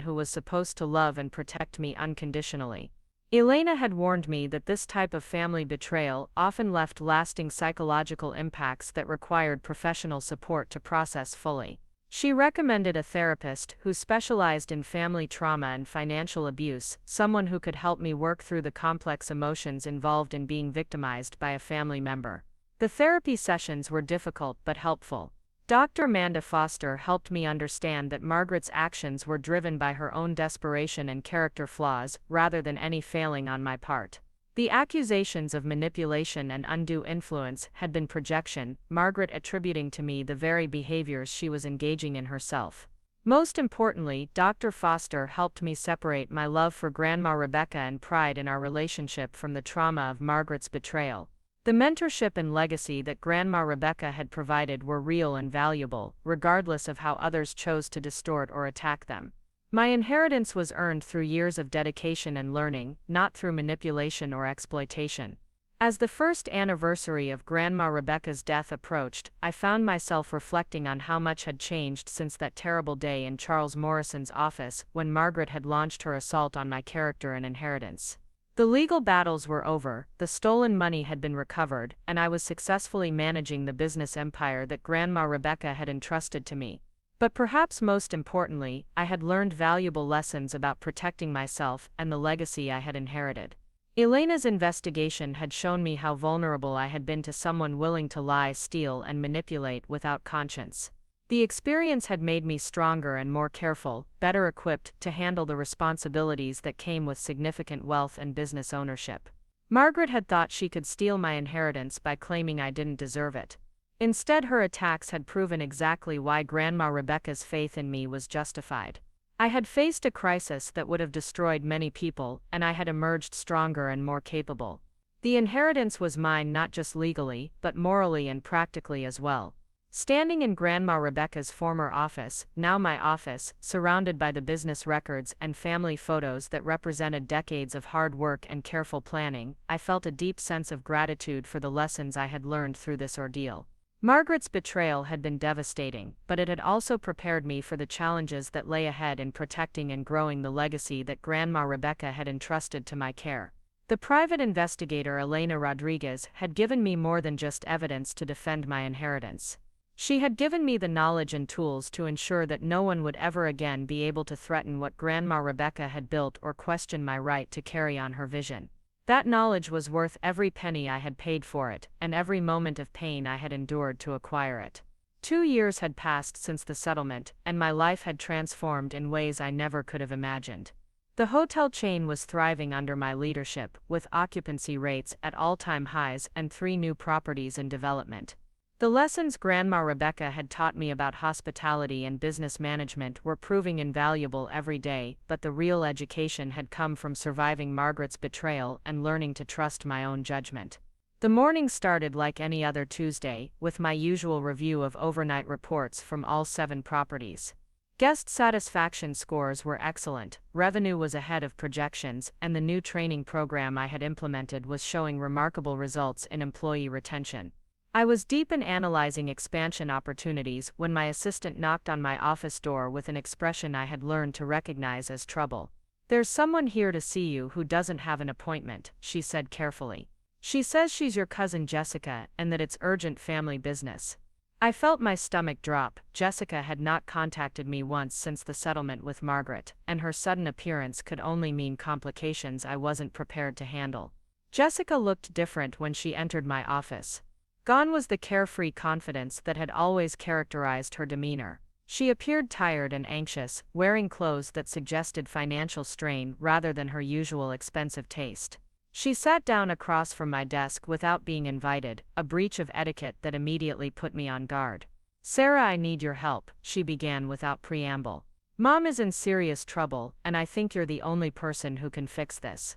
who was supposed to love and protect me unconditionally. Elena had warned me that this type of family betrayal often left lasting psychological impacts that required professional support to process fully. She recommended a therapist who specialized in family trauma and financial abuse, someone who could help me work through the complex emotions involved in being victimized by a family member. The therapy sessions were difficult but helpful. Dr. Amanda Foster helped me understand that Margaret's actions were driven by her own desperation and character flaws, rather than any failing on my part. The accusations of manipulation and undue influence had been projection, Margaret attributing to me the very behaviors she was engaging in herself. Most importantly, Dr. Foster helped me separate my love for Grandma Rebecca and pride in our relationship from the trauma of Margaret's betrayal. The mentorship and legacy that Grandma Rebecca had provided were real and valuable, regardless of how others chose to distort or attack them. My inheritance was earned through years of dedication and learning, not through manipulation or exploitation. As the first anniversary of Grandma Rebecca's death approached, I found myself reflecting on how much had changed since that terrible day in Charles Morrison's office when Margaret had launched her assault on my character and inheritance. The legal battles were over, the stolen money had been recovered, and I was successfully managing the business empire that Grandma Rebecca had entrusted to me. But perhaps most importantly, I had learned valuable lessons about protecting myself and the legacy I had inherited. Elena's investigation had shown me how vulnerable I had been to someone willing to lie, steal, and manipulate without conscience. The experience had made me stronger and more careful, better equipped to handle the responsibilities that came with significant wealth and business ownership. Margaret had thought she could steal my inheritance by claiming I didn't deserve it. Instead, her attacks had proven exactly why Grandma Rebecca's faith in me was justified. I had faced a crisis that would have destroyed many people, and I had emerged stronger and more capable. The inheritance was mine not just legally, but morally and practically as well. Standing in Grandma Rebecca's former office, now my office, surrounded by the business records and family photos that represented decades of hard work and careful planning, I felt a deep sense of gratitude for the lessons I had learned through this ordeal. Margaret's betrayal had been devastating, but it had also prepared me for the challenges that lay ahead in protecting and growing the legacy that Grandma Rebecca had entrusted to my care. The private investigator Elena Rodriguez had given me more than just evidence to defend my inheritance. She had given me the knowledge and tools to ensure that no one would ever again be able to threaten what Grandma Rebecca had built or question my right to carry on her vision. That knowledge was worth every penny I had paid for it, and every moment of pain I had endured to acquire it. 2 years had passed since the settlement, and my life had transformed in ways I never could have imagined. The hotel chain was thriving under my leadership, with occupancy rates at all-time highs and 3 new properties in development. The lessons Grandma Rebecca had taught me about hospitality and business management were proving invaluable every day, but the real education had come from surviving Margaret's betrayal and learning to trust my own judgment. The morning started like any other Tuesday, with my usual review of overnight reports from all 7 properties. Guest satisfaction scores were excellent, revenue was ahead of projections, and the new training program I had implemented was showing remarkable results in employee retention. I was deep in analyzing expansion opportunities when my assistant knocked on my office door with an expression I had learned to recognize as trouble. "There's someone here to see you who doesn't have an appointment," she said carefully. "She says she's your cousin Jessica and that it's urgent family business." I felt my stomach drop. Jessica had not contacted me once since the settlement with Margaret, and her sudden appearance could only mean complications I wasn't prepared to handle. Jessica looked different when she entered my office. Gone was the carefree confidence that had always characterized her demeanor. She appeared tired and anxious, wearing clothes that suggested financial strain rather than her usual expensive taste. She sat down across from my desk without being invited, a breach of etiquette that immediately put me on guard. "Sarah, I need your help," she began without preamble. "Mom is in serious trouble, and I think you're the only person who can fix this."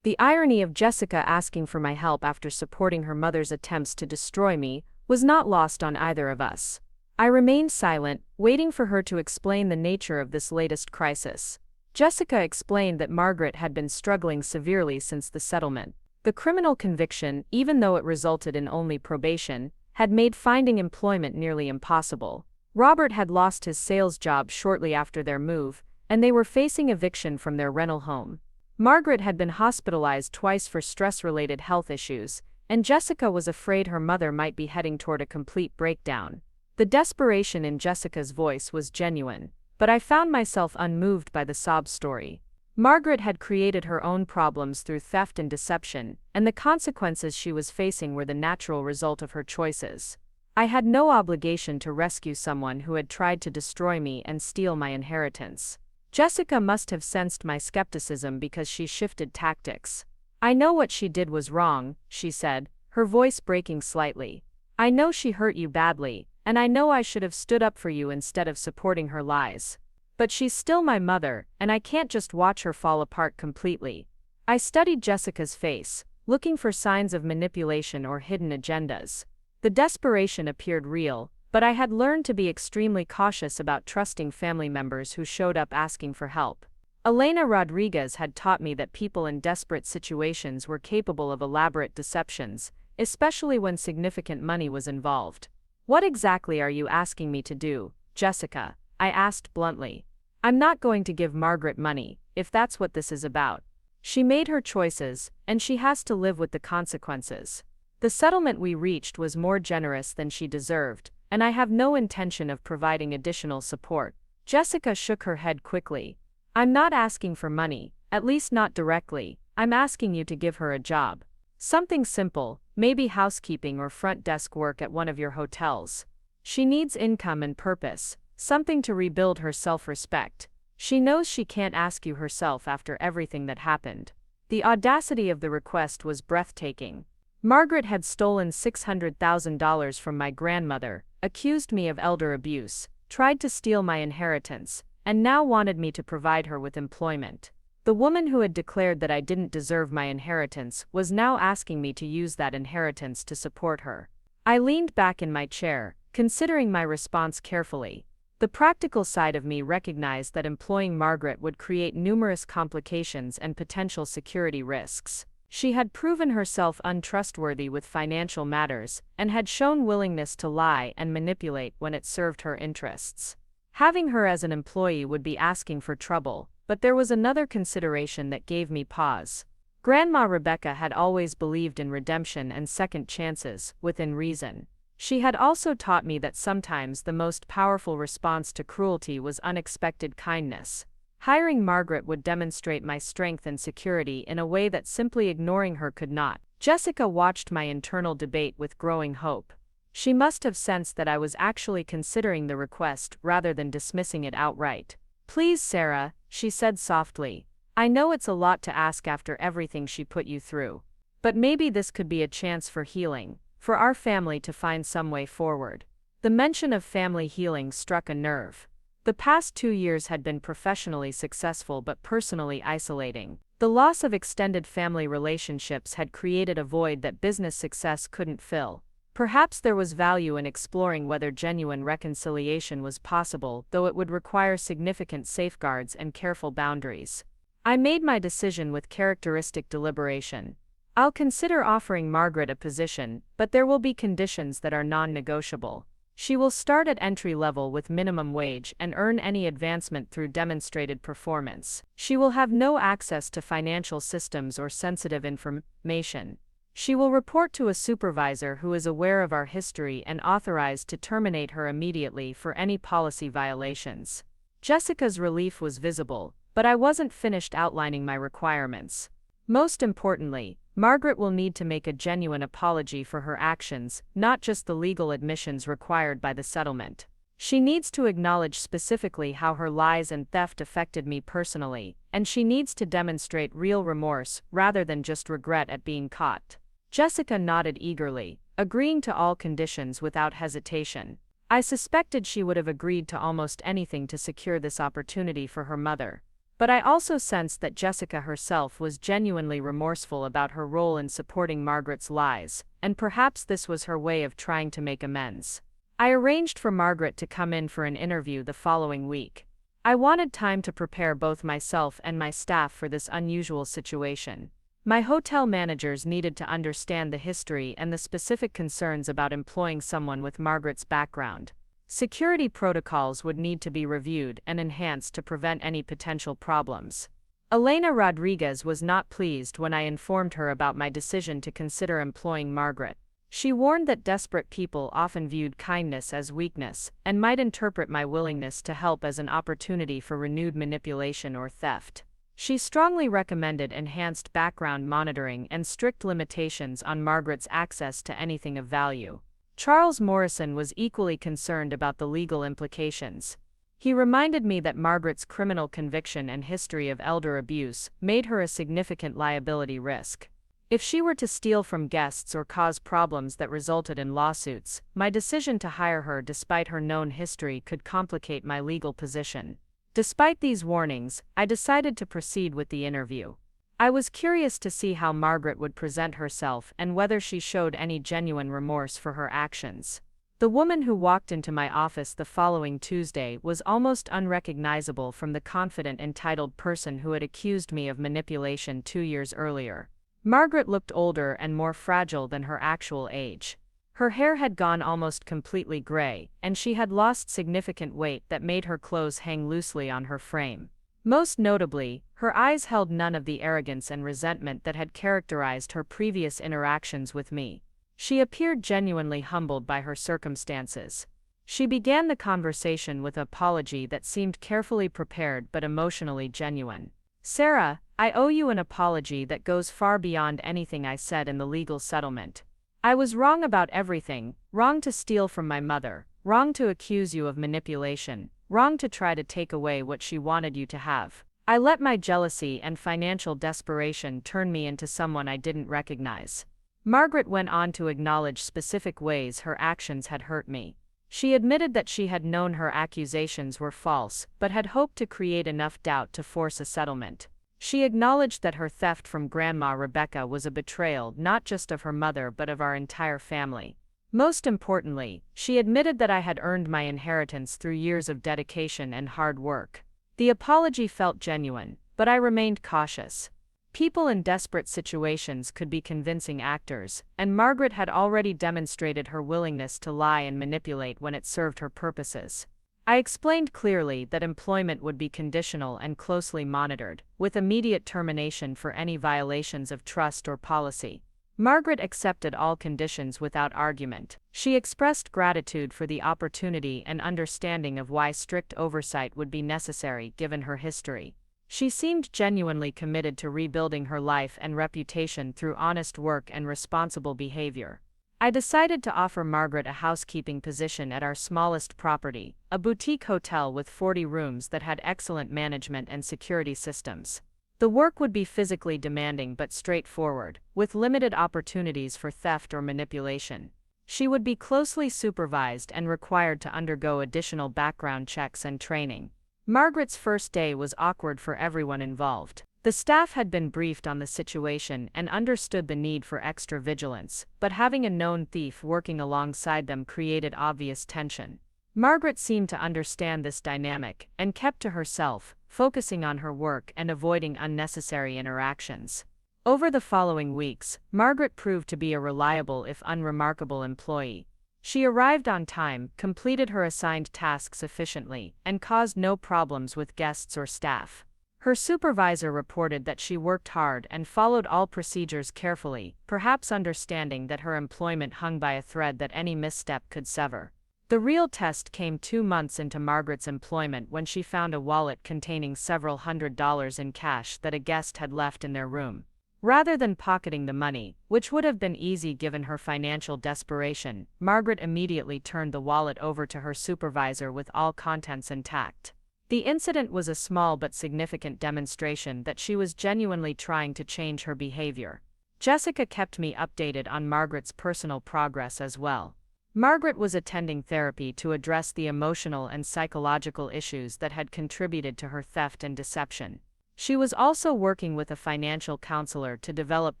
The irony of Jessica asking for my help after supporting her mother's attempts to destroy me was not lost on either of us. I remained silent, waiting for her to explain the nature of this latest crisis. Jessica explained that Margaret had been struggling severely since the settlement. The criminal conviction, even though it resulted in only probation, had made finding employment nearly impossible. Robert had lost his sales job shortly after their move, and they were facing eviction from their rental home. Margaret had been hospitalized twice for stress-related health issues, and Jessica was afraid her mother might be heading toward a complete breakdown. The desperation in Jessica's voice was genuine, but I found myself unmoved by the sob story. Margaret had created her own problems through theft and deception, and the consequences she was facing were the natural result of her choices. I had no obligation to rescue someone who had tried to destroy me and steal my inheritance. Jessica must have sensed my skepticism because she shifted tactics. "I know what she did was wrong," she said, her voice breaking slightly. "I know she hurt you badly, and I know I should have stood up for you instead of supporting her lies. But she's still my mother, and I can't just watch her fall apart completely." I studied Jessica's face, looking for signs of manipulation or hidden agendas. The desperation appeared real, but I had learned to be extremely cautious about trusting family members who showed up asking for help. Elena Rodriguez had taught me that people in desperate situations were capable of elaborate deceptions, especially when significant money was involved. "What exactly are you asking me to do, Jessica?" I asked bluntly. "I'm not going to give Margaret money, if that's what this is about. She made her choices, and she has to live with the consequences. The settlement we reached was more generous than she deserved, and I have no intention of providing additional support." Jessica shook her head quickly. "I'm not asking for money, at least not directly. I'm asking you to give her a job. Something simple, maybe housekeeping or front desk work at one of your hotels. She needs income and purpose, something to rebuild her self-respect. She knows she can't ask you herself after everything that happened." The audacity of the request was breathtaking. Margaret had stolen $600,000 from my grandmother, accused me of elder abuse, tried to steal my inheritance, and now wanted me to provide her with employment. The woman who had declared that I didn't deserve my inheritance was now asking me to use that inheritance to support her. I leaned back in my chair, considering my response carefully. The practical side of me recognized that employing Margaret would create numerous complications and potential security risks. She had proven herself untrustworthy with financial matters, and had shown willingness to lie and manipulate when it served her interests. Having her as an employee would be asking for trouble, but there was another consideration that gave me pause. Grandma Rebecca had always believed in redemption and second chances, within reason. She had also taught me that sometimes the most powerful response to cruelty was unexpected kindness. Hiring Margaret would demonstrate my strength and security in a way that simply ignoring her could not. Jessica watched my internal debate with growing hope. She must have sensed that I was actually considering the request rather than dismissing it outright. "Please, Sarah," she said softly. "I know it's a lot to ask after everything she put you through. But maybe this could be a chance for healing, for our family to find some way forward." The mention of family healing struck a nerve. The past 2 years had been professionally successful but personally isolating. The loss of extended family relationships had created a void that business success couldn't fill. Perhaps there was value in exploring whether genuine reconciliation was possible, though it would require significant safeguards and careful boundaries. I made my decision with characteristic deliberation. "I'll consider offering Margaret a position, but there will be conditions that are non-negotiable. She will start at entry level with minimum wage and earn any advancement through demonstrated performance. She will have no access to financial systems or sensitive information. She will report to a supervisor who is aware of our history and authorized to terminate her immediately for any policy violations." Jessica's relief was visible, but I wasn't finished outlining my requirements. "Most importantly, Margaret will need to make a genuine apology for her actions, not just the legal admissions required by the settlement. She needs to acknowledge specifically how her lies and theft affected me personally, and she needs to demonstrate real remorse rather than just regret at being caught." Jessica nodded eagerly, agreeing to all conditions without hesitation. I suspected she would have agreed to almost anything to secure this opportunity for her mother. But I also sensed that Jessica herself was genuinely remorseful about her role in supporting Margaret's lies, and perhaps this was her way of trying to make amends. I arranged for Margaret to come in for an interview the following week. I wanted time to prepare both myself and my staff for this unusual situation. My hotel managers needed to understand the history and the specific concerns about employing someone with Margaret's background. Security protocols would need to be reviewed and enhanced to prevent any potential problems. Elena Rodriguez was not pleased when I informed her about my decision to consider employing Margaret. She warned that desperate people often viewed kindness as weakness and might interpret my willingness to help as an opportunity for renewed manipulation or theft. She strongly recommended enhanced background monitoring and strict limitations on Margaret's access to anything of value. Charles Morrison was equally concerned about the legal implications. He reminded me that Margaret's criminal conviction and history of elder abuse made her a significant liability risk. If she were to steal from guests or cause problems that resulted in lawsuits, my decision to hire her despite her known history could complicate my legal position. Despite these warnings, I decided to proceed with the interview. I was curious to see how Margaret would present herself and whether she showed any genuine remorse for her actions. The woman who walked into my office the following Tuesday was almost unrecognizable from the confident, entitled person who had accused me of manipulation 2 years earlier. Margaret looked older and more fragile than her actual age. Her hair had gone almost completely gray, and she had lost significant weight that made her clothes hang loosely on her frame. Most notably, her eyes held none of the arrogance and resentment that had characterized her previous interactions with me. She appeared genuinely humbled by her circumstances. She began the conversation with an apology that seemed carefully prepared but emotionally genuine. "Sarah, I owe you an apology that goes far beyond anything I said in the legal settlement. I was wrong about everything, wrong to steal from my mother, wrong to accuse you of manipulation, wrong to try to take away what she wanted you to have. I let my jealousy and financial desperation turn me into someone I didn't recognize." Margaret went on to acknowledge specific ways her actions had hurt me. She admitted that she had known her accusations were false, but had hoped to create enough doubt to force a settlement. She acknowledged that her theft from Grandma Rebecca was a betrayal not just of her mother but of our entire family. Most importantly, she admitted that I had earned my inheritance through years of dedication and hard work. The apology felt genuine, but I remained cautious. People in desperate situations could be convincing actors, and Margaret had already demonstrated her willingness to lie and manipulate when it served her purposes. I explained clearly that employment would be conditional and closely monitored, with immediate termination for any violations of trust or policy. Margaret accepted all conditions without argument. She expressed gratitude for the opportunity and understanding of why strict oversight would be necessary given her history. She seemed genuinely committed to rebuilding her life and reputation through honest work and responsible behavior. I decided to offer Margaret a housekeeping position at our smallest property, a boutique hotel with 40 rooms that had excellent management and security systems. The work would be physically demanding but straightforward, with limited opportunities for theft or manipulation. She would be closely supervised and required to undergo additional background checks and training. Margaret's first day was awkward for everyone involved. The staff had been briefed on the situation and understood the need for extra vigilance, but having a known thief working alongside them created obvious tension. Margaret seemed to understand this dynamic and kept to herself, focusing on her work and avoiding unnecessary interactions. Over the following weeks, Margaret proved to be a reliable if unremarkable employee. She arrived on time, completed her assigned tasks efficiently, and caused no problems with guests or staff. Her supervisor reported that she worked hard and followed all procedures carefully, perhaps understanding that her employment hung by a thread that any misstep could sever. The real test came 2 months into Margaret's employment when she found a wallet containing several $100s in cash that a guest had left in their room. Rather than pocketing the money, which would have been easy given her financial desperation, Margaret immediately turned the wallet over to her supervisor with all contents intact. The incident was a small but significant demonstration that she was genuinely trying to change her behavior. Jessica kept me updated on Margaret's personal progress as well. Margaret was attending therapy to address the emotional and psychological issues that had contributed to her theft and deception. She was also working with a financial counselor to develop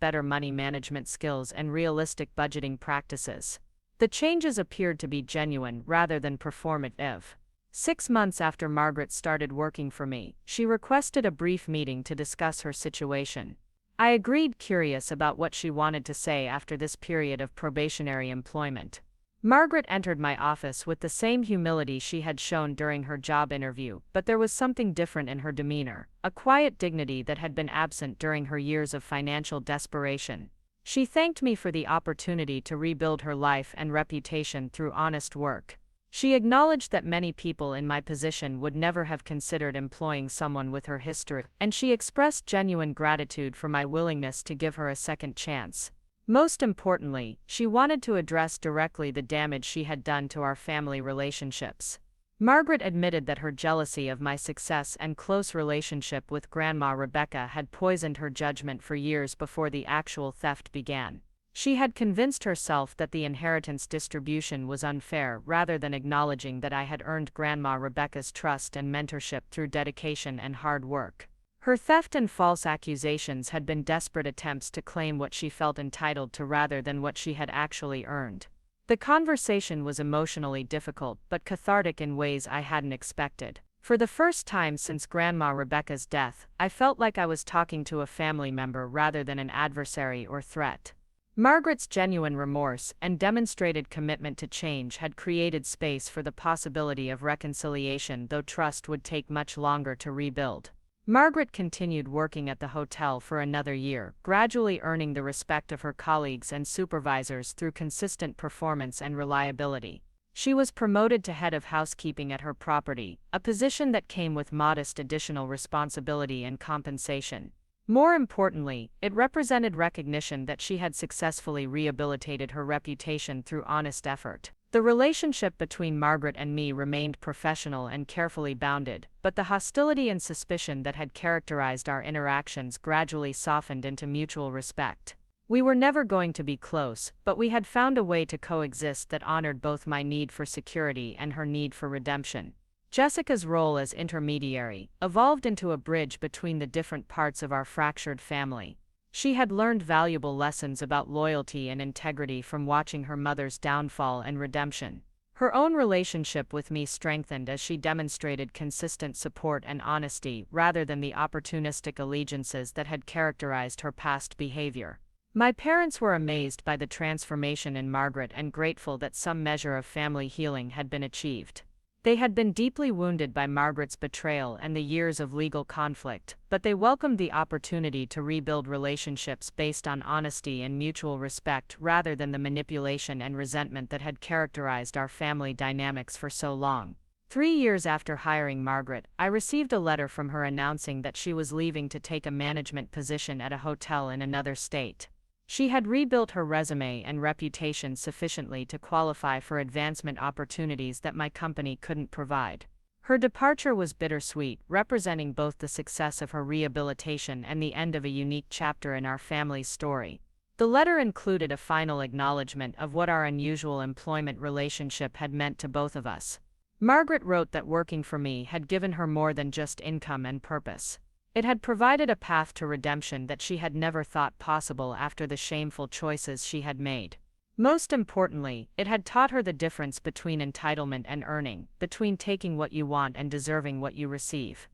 better money management skills and realistic budgeting practices. The changes appeared to be genuine rather than performative. 6 months after Margaret started working for me, she requested a brief meeting to discuss her situation. I agreed, curious about what she wanted to say after this period of probationary employment. Margaret entered my office with the same humility she had shown during her job interview, but there was something different in her demeanor, a quiet dignity that had been absent during her years of financial desperation. She thanked me for the opportunity to rebuild her life and reputation through honest work. She acknowledged that many people in my position would never have considered employing someone with her history, and she expressed genuine gratitude for my willingness to give her a second chance. Most importantly, she wanted to address directly the damage she had done to our family relationships. Margaret admitted that her jealousy of my success and close relationship with Grandma Rebecca had poisoned her judgment for years before the actual theft began. She had convinced herself that the inheritance distribution was unfair rather than acknowledging that I had earned Grandma Rebecca's trust and mentorship through dedication and hard work. Her theft and false accusations had been desperate attempts to claim what she felt entitled to rather than what she had actually earned. The conversation was emotionally difficult but cathartic in ways I hadn't expected. For the first time since Grandma Rebecca's death, I felt like I was talking to a family member rather than an adversary or threat. Margaret's genuine remorse and demonstrated commitment to change had created space for the possibility of reconciliation, though trust would take much longer to rebuild. Margaret continued working at the hotel for another year, gradually earning the respect of her colleagues and supervisors through consistent performance and reliability. She was promoted to head of housekeeping at her property, a position that came with modest additional responsibility and compensation. More importantly, it represented recognition that she had successfully rehabilitated her reputation through honest effort. The relationship between Margaret and me remained professional and carefully bounded, but the hostility and suspicion that had characterized our interactions gradually softened into mutual respect. We were never going to be close, but we had found a way to coexist that honored both my need for security and her need for redemption. Jessica's role as intermediary evolved into a bridge between the different parts of our fractured family. She had learned valuable lessons about loyalty and integrity from watching her mother's downfall and redemption. Her own relationship with me strengthened as she demonstrated consistent support and honesty rather than the opportunistic allegiances that had characterized her past behavior. My parents were amazed by the transformation in Margaret and grateful that some measure of family healing had been achieved. They had been deeply wounded by Margaret's betrayal and the years of legal conflict, but they welcomed the opportunity to rebuild relationships based on honesty and mutual respect rather than the manipulation and resentment that had characterized our family dynamics for so long. 3 years after hiring Margaret, I received a letter from her announcing that she was leaving to take a management position at a hotel in another state. She had rebuilt her resume and reputation sufficiently to qualify for advancement opportunities that my company couldn't provide. Her departure was bittersweet, representing both the success of her rehabilitation and the end of a unique chapter in our family's story. The letter included a final acknowledgement of what our unusual employment relationship had meant to both of us. Margaret wrote that working for me had given her more than just income and purpose. It had provided a path to redemption that she had never thought possible after the shameful choices she had made. Most importantly, it had taught her the difference between entitlement and earning, between taking what you want and deserving what you receive.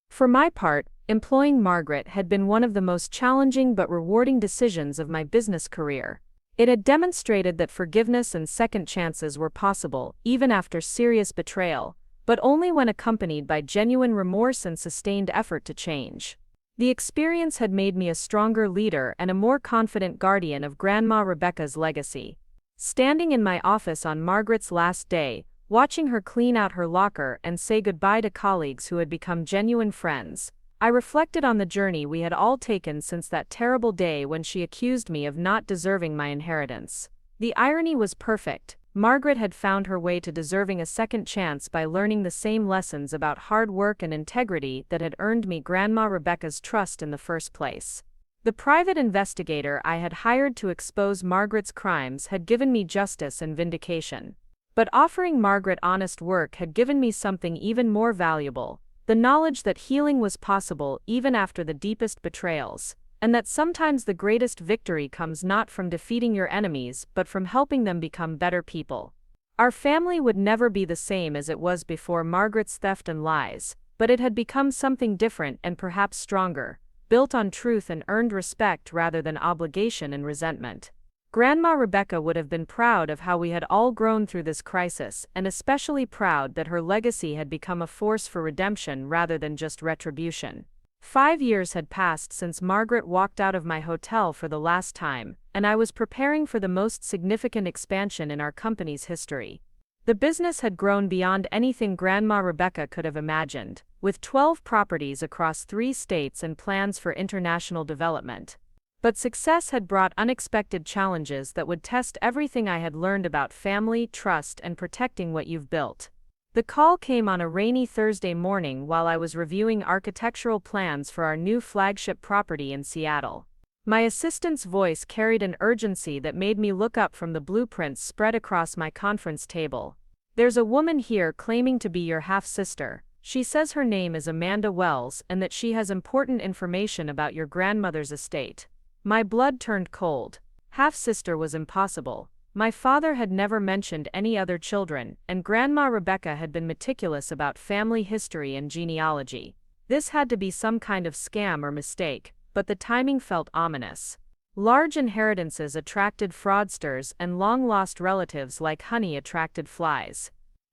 For my part, employing Margaret had been one of the most challenging but rewarding decisions of my business career. It had demonstrated that forgiveness and second chances were possible, even after serious betrayal, but only when accompanied by genuine remorse and sustained effort to change. The experience had made me a stronger leader and a more confident guardian of Grandma Rebecca's legacy. Standing in my office on Margaret's last day, watching her clean out her locker and say goodbye to colleagues who had become genuine friends, I reflected on the journey we had all taken since that terrible day when she accused me of not deserving my inheritance. The irony was perfect. Margaret had found her way to deserving a second chance by learning the same lessons about hard work and integrity that had earned me Grandma Rebecca's trust in the first place. The private investigator I had hired to expose Margaret's crimes had given me justice and vindication. But offering Margaret honest work had given me something even more valuable, the knowledge that healing was possible even after the deepest betrayals, and that sometimes the greatest victory comes not from defeating your enemies but from helping them become better people. Our family would never be the same as it was before Margaret's theft and lies, but it had become something different and perhaps stronger, built on truth and earned respect rather than obligation and resentment. Grandma Rebecca would have been proud of how we had all grown through this crisis, and especially proud that her legacy had become a force for redemption rather than just retribution. 5 years had passed since Margaret walked out of my hotel for the last time, and I was preparing for the most significant expansion in our company's history. The business had grown beyond anything Grandma Rebecca could have imagined, with 12 properties across 3 states and plans for international development. But success had brought unexpected challenges that would test everything I had learned about family, trust, and protecting what you've built. The call came on a rainy Thursday morning while I was reviewing architectural plans for our new flagship property in Seattle. My assistant's voice carried an urgency that made me look up from the blueprints spread across my conference table. "There's a woman here claiming to be your half-sister. She says her name is Amanda Wells and that she has important information about your grandmother's estate." My blood turned cold. Half-sister was impossible. My father had never mentioned any other children, and Grandma Rebecca had been meticulous about family history and genealogy. This had to be some kind of scam or mistake, but the timing felt ominous. Large inheritances attracted fraudsters, and long-lost relatives like honey attracted flies.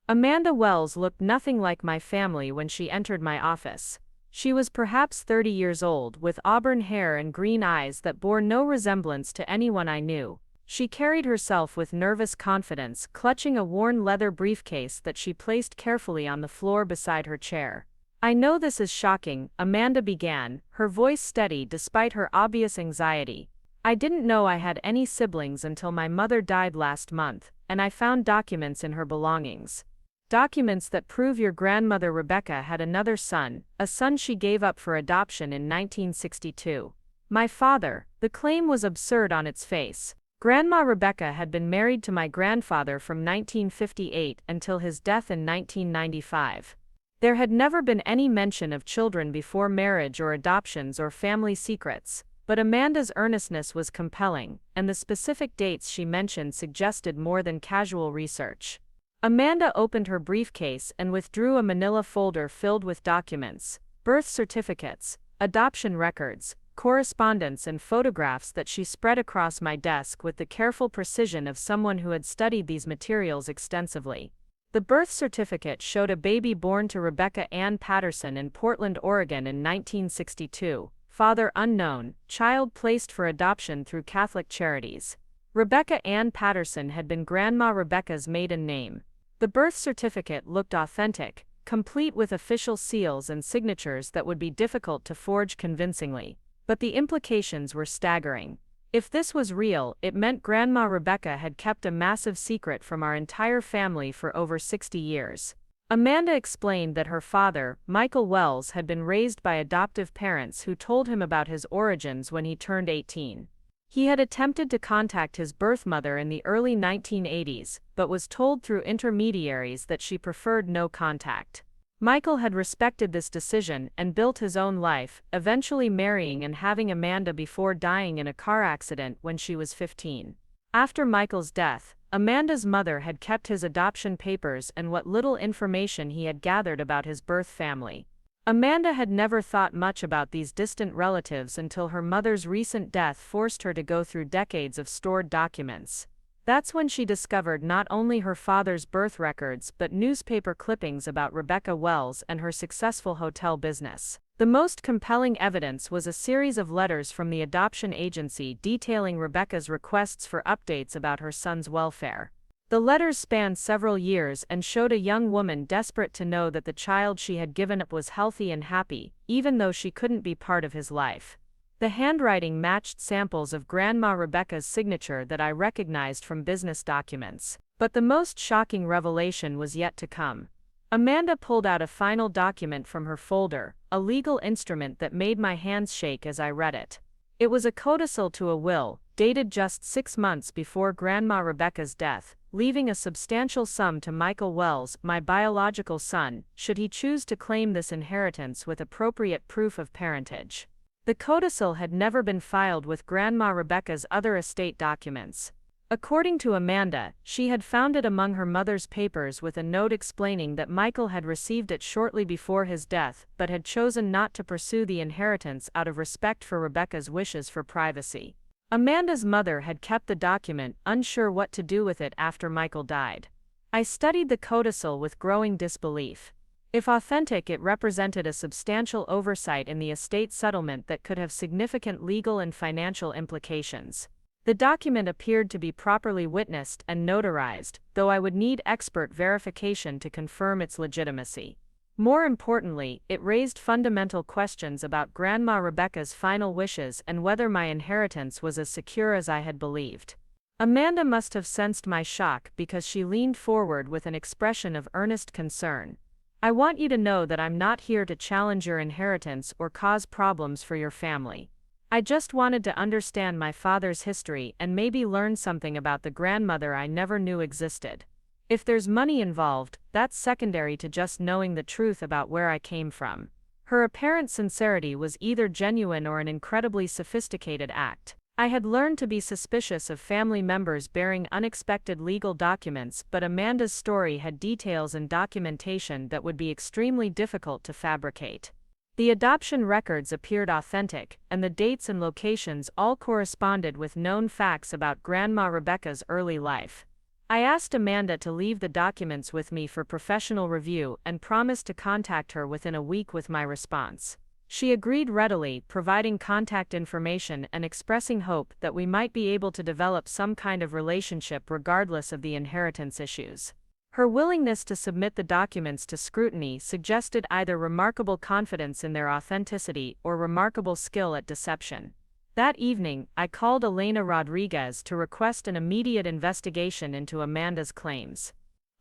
Amanda Wells looked nothing like my family when she entered my office. She was perhaps 30 years old, with auburn hair and green eyes that bore no resemblance to anyone I knew. She carried herself with nervous confidence, clutching a worn leather briefcase that she placed carefully on the floor beside her chair. "I know this is shocking," Amanda began, her voice steady despite her obvious anxiety. "I didn't know I had any siblings until my mother died last month, and I found documents in her belongings. Documents that prove your grandmother Rebecca had another son, a son she gave up for adoption in 1962. My father." The claim was absurd on its face. Grandma Rebecca had been married to my grandfather from 1958 until his death in 1995. There had never been any mention of children before marriage or adoptions or family secrets, but Amanda's earnestness was compelling, and the specific dates she mentioned suggested more than casual research. Amanda opened her briefcase and withdrew a manila folder filled with documents, birth certificates, adoption records, correspondence, and photographs that she spread across my desk with the careful precision of someone who had studied these materials extensively. The birth certificate showed a baby born to Rebecca Ann Patterson in Portland, Oregon in 1962, father unknown, child placed for adoption through Catholic Charities. Rebecca Ann Patterson had been Grandma Rebecca's maiden name. The birth certificate looked authentic, complete with official seals and signatures that would be difficult to forge convincingly. But the implications were staggering. If this was real, it meant Grandma Rebecca had kept a massive secret from our entire family for over 60 years. Amanda explained that her father, Michael Wells, had been raised by adoptive parents who told him about his origins when he turned 18. He had attempted to contact his birth mother in the early 1980s, but was told through intermediaries that she preferred no contact. Michael had respected this decision and built his own life, eventually marrying and having Amanda before dying in a car accident when she was 15. After Michael's death, Amanda's mother had kept his adoption papers and what little information he had gathered about his birth family. Amanda had never thought much about these distant relatives until her mother's recent death forced her to go through decades of stored documents. That's when she discovered not only her father's birth records but newspaper clippings about Rebecca Wells and her successful hotel business. The most compelling evidence was a series of letters from the adoption agency detailing Rebecca's requests for updates about her son's welfare. The letters spanned several years and showed a young woman desperate to know that the child she had given up was healthy and happy, even though she couldn't be part of his life. The handwriting matched samples of Grandma Rebecca's signature that I recognized from business documents. But the most shocking revelation was yet to come. Amanda pulled out a final document from her folder, a legal instrument that made my hands shake as I read it. It was a codicil to a will, dated just 6 months before Grandma Rebecca's death, leaving a substantial sum to Michael Wells, my biological son, should he choose to claim this inheritance with appropriate proof of parentage. The codicil had never been filed with Grandma Rebecca's other estate documents. According to Amanda, she had found it among her mother's papers with a note explaining that Michael had received it shortly before his death but had chosen not to pursue the inheritance out of respect for Rebecca's wishes for privacy. Amanda's mother had kept the document, unsure what to do with it after Michael died. I studied the codicil with growing disbelief. If authentic, it represented a substantial oversight in the estate settlement that could have significant legal and financial implications. The document appeared to be properly witnessed and notarized, though I would need expert verification to confirm its legitimacy. More importantly, it raised fundamental questions about Grandma Rebecca's final wishes and whether my inheritance was as secure as I had believed. Amanda must have sensed my shock because she leaned forward with an expression of earnest concern. I want you to know that I'm not here to challenge your inheritance or cause problems for your family. I just wanted to understand my father's history and maybe learn something about the grandmother I never knew existed. If there's money involved, that's secondary to just knowing the truth about where I came from. Her apparent sincerity was either genuine or an incredibly sophisticated act. I had learned to be suspicious of family members bearing unexpected legal documents, but Amanda's story had details and documentation that would be extremely difficult to fabricate. The adoption records appeared authentic, and the dates and locations all corresponded with known facts about Grandma Rebecca's early life. I asked Amanda to leave the documents with me for professional review and promised to contact her within a week with my response. She agreed readily, providing contact information and expressing hope that we might be able to develop some kind of relationship regardless of the inheritance issues. Her willingness to submit the documents to scrutiny suggested either remarkable confidence in their authenticity or remarkable skill at deception. That evening, I called Elena Rodriguez to request an immediate investigation into Amanda's claims.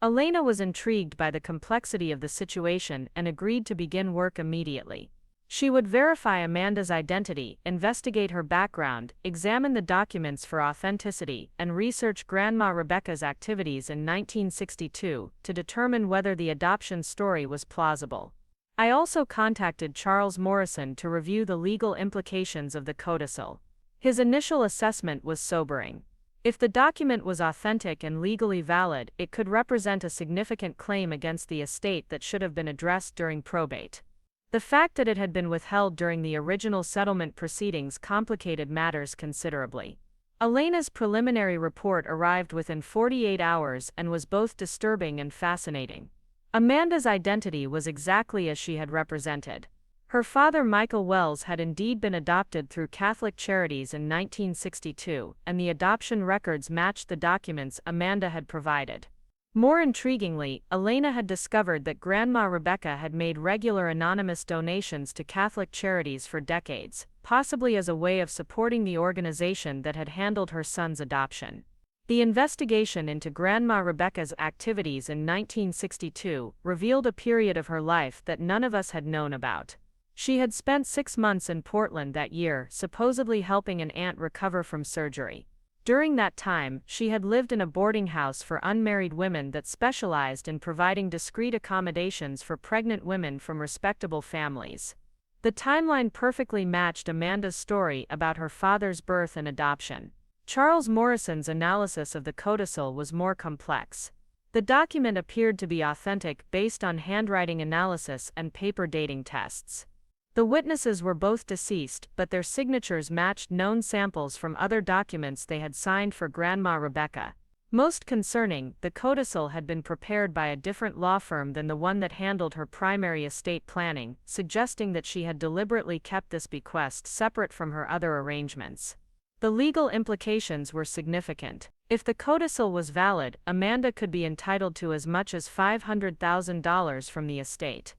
Elena was intrigued by the complexity of the situation and agreed to begin work immediately. She would verify Amanda's identity, investigate her background, examine the documents for authenticity, and research Grandma Rebecca's activities in 1962 to determine whether the adoption story was plausible. I also contacted Charles Morrison to review the legal implications of the codicil. His initial assessment was sobering. If the document was authentic and legally valid, it could represent a significant claim against the estate that should have been addressed during probate. The fact that it had been withheld during the original settlement proceedings complicated matters considerably. Elena's preliminary report arrived within 48 hours and was both disturbing and fascinating. Amanda's identity was exactly as she had represented. Her father Michael Wells had indeed been adopted through Catholic Charities in 1962, and the adoption records matched the documents Amanda had provided. More intriguingly, Elena had discovered that Grandma Rebecca had made regular anonymous donations to Catholic Charities for decades, possibly as a way of supporting the organization that had handled her son's adoption. The investigation into Grandma Rebecca's activities in 1962 revealed a period of her life that none of us had known about. She had spent 6 months in Portland that year, supposedly helping an aunt recover from surgery. During that time, she had lived in a boarding house for unmarried women that specialized in providing discreet accommodations for pregnant women from respectable families. The timeline perfectly matched Amanda's story about her father's birth and adoption. Charles Morrison's analysis of the codicil was more complex. The document appeared to be authentic based on handwriting analysis and paper dating tests. The witnesses were both deceased, but their signatures matched known samples from other documents they had signed for Grandma Rebecca. Most concerning, the codicil had been prepared by a different law firm than the one that handled her primary estate planning, suggesting that she had deliberately kept this bequest separate from her other arrangements. The legal implications were significant. If the codicil was valid, Amanda could be entitled to as much as $500,000 from the estate.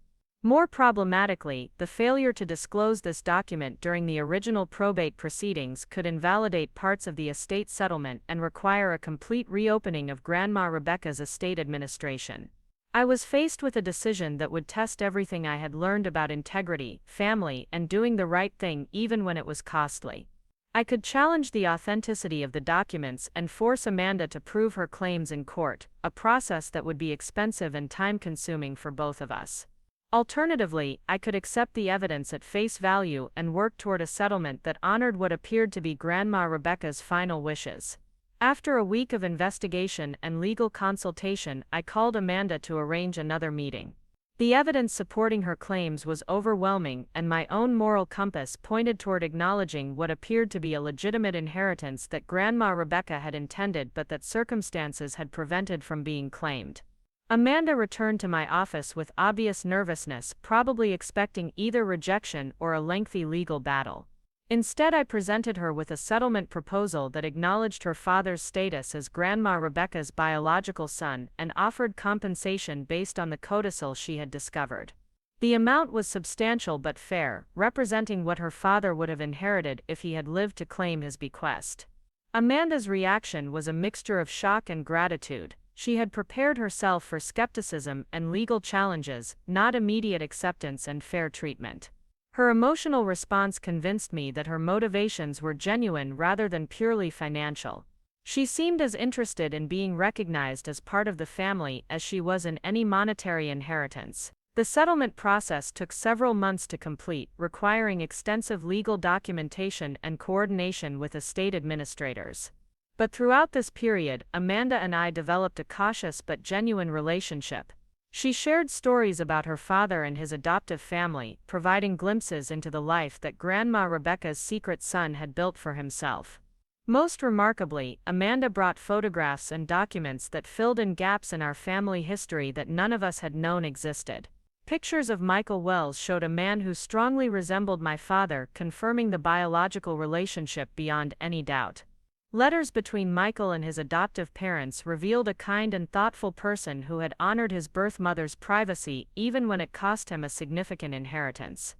More problematically, the failure to disclose this document during the original probate proceedings could invalidate parts of the estate settlement and require a complete reopening of Grandma Rebecca's estate administration. I was faced with a decision that would test everything I had learned about integrity, family, and doing the right thing even when it was costly. I could challenge the authenticity of the documents and force Amanda to prove her claims in court, a process that would be expensive and time-consuming for both of us. Alternatively, I could accept the evidence at face value and work toward a settlement that honored what appeared to be Grandma Rebecca's final wishes. After a week of investigation and legal consultation, I called Amanda to arrange another meeting. The evidence supporting her claims was overwhelming, and my own moral compass pointed toward acknowledging what appeared to be a legitimate inheritance that Grandma Rebecca had intended but that circumstances had prevented from being claimed. Amanda returned to my office with obvious nervousness, probably expecting either rejection or a lengthy legal battle. Instead, I presented her with a settlement proposal that acknowledged her father's status as Grandma Rebecca's biological son and offered compensation based on the codicil she had discovered. The amount was substantial but fair, representing what her father would have inherited if he had lived to claim his bequest. Amanda's reaction was a mixture of shock and gratitude. She had prepared herself for skepticism and legal challenges, not immediate acceptance and fair treatment. Her emotional response convinced me that her motivations were genuine rather than purely financial. She seemed as interested in being recognized as part of the family as she was in any monetary inheritance. The settlement process took several months to complete, requiring extensive legal documentation and coordination with estate administrators. But throughout this period, Amanda and I developed a cautious but genuine relationship. She shared stories about her father and his adoptive family, providing glimpses into the life that Grandma Rebecca's secret son had built for himself. Most remarkably, Amanda brought photographs and documents that filled in gaps in our family history that none of us had known existed. Pictures of Michael Wells showed a man who strongly resembled my father, confirming the biological relationship beyond any doubt. Letters between Michael and his adoptive parents revealed a kind and thoughtful person who had honored his birth mother's privacy even when it cost him a significant inheritance.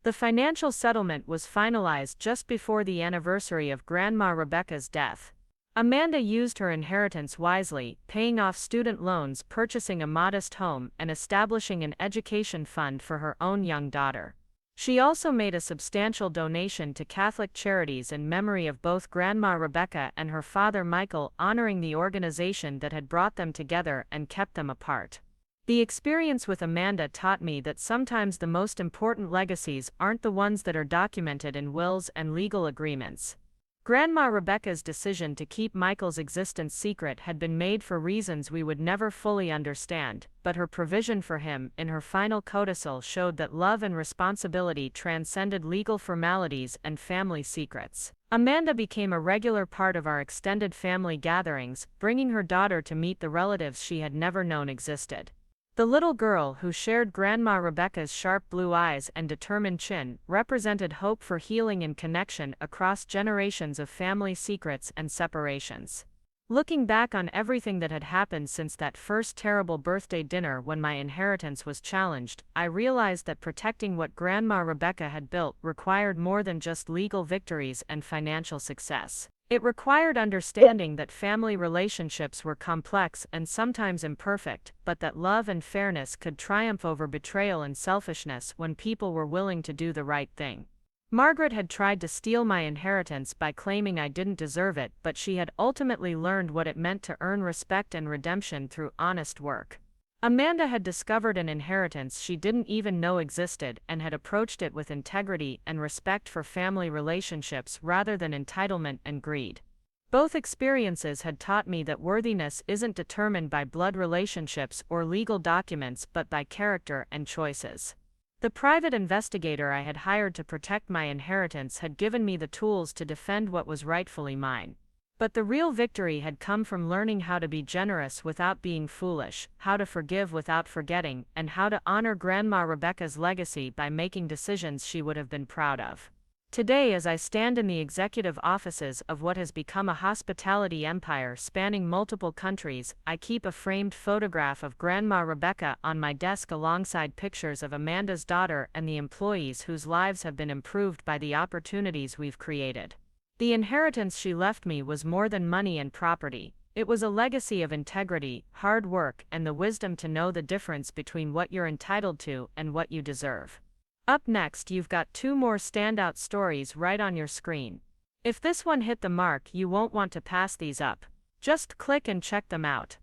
The financial settlement was finalized just before the anniversary of Grandma Rebecca's death. Amanda used her inheritance wisely, paying off student loans, purchasing a modest home, and establishing an education fund for her own young daughter. She also made a substantial donation to Catholic charities in memory of both Grandma Rebecca and her father Michael, honoring the organization that had brought them together and kept them apart. The experience with Amanda taught me that sometimes the most important legacies aren't the ones that are documented in wills and legal agreements. Grandma Rebecca's decision to keep Michael's existence secret had been made for reasons we would never fully understand, but her provision for him in her final codicil showed that love and responsibility transcended legal formalities and family secrets. Amanda became a regular part of our extended family gatherings, bringing her daughter to meet the relatives she had never known existed. The little girl, who shared Grandma Rebecca's sharp blue eyes and determined chin, represented hope for healing and connection across generations of family secrets and separations. Looking back on everything that had happened since that first terrible birthday dinner when my inheritance was challenged, I realized that protecting what Grandma Rebecca had built required more than just legal victories and financial success. It required understanding that family relationships were complex and sometimes imperfect, but that love and fairness could triumph over betrayal and selfishness when people were willing to do the right thing. Margaret had tried to steal my inheritance by claiming I didn't deserve it, but she had ultimately learned what it meant to earn respect and redemption through honest work. Amanda had discovered an inheritance she didn't even know existed and had approached it with integrity and respect for family relationships rather than entitlement and greed. Both experiences had taught me that worthiness isn't determined by blood relationships or legal documents but by character and choices. The private investigator I had hired to protect my inheritance had given me the tools to defend what was rightfully mine. But the real victory had come from learning how to be generous without being foolish, how to forgive without forgetting, and how to honor Grandma Rebecca's legacy by making decisions she would have been proud of. Today, as I stand in the executive offices of what has become a hospitality empire spanning multiple countries, I keep a framed photograph of Grandma Rebecca on my desk alongside pictures of Amanda's daughter and the employees whose lives have been improved by the opportunities we've created. The inheritance she left me was more than money and property. It was a legacy of integrity, hard work, and the wisdom to know the difference between what you're entitled to and what you deserve. Up next, you've got 2 more standout stories right on your screen. If this one hit the mark, you won't want to pass these up. Just click and check them out.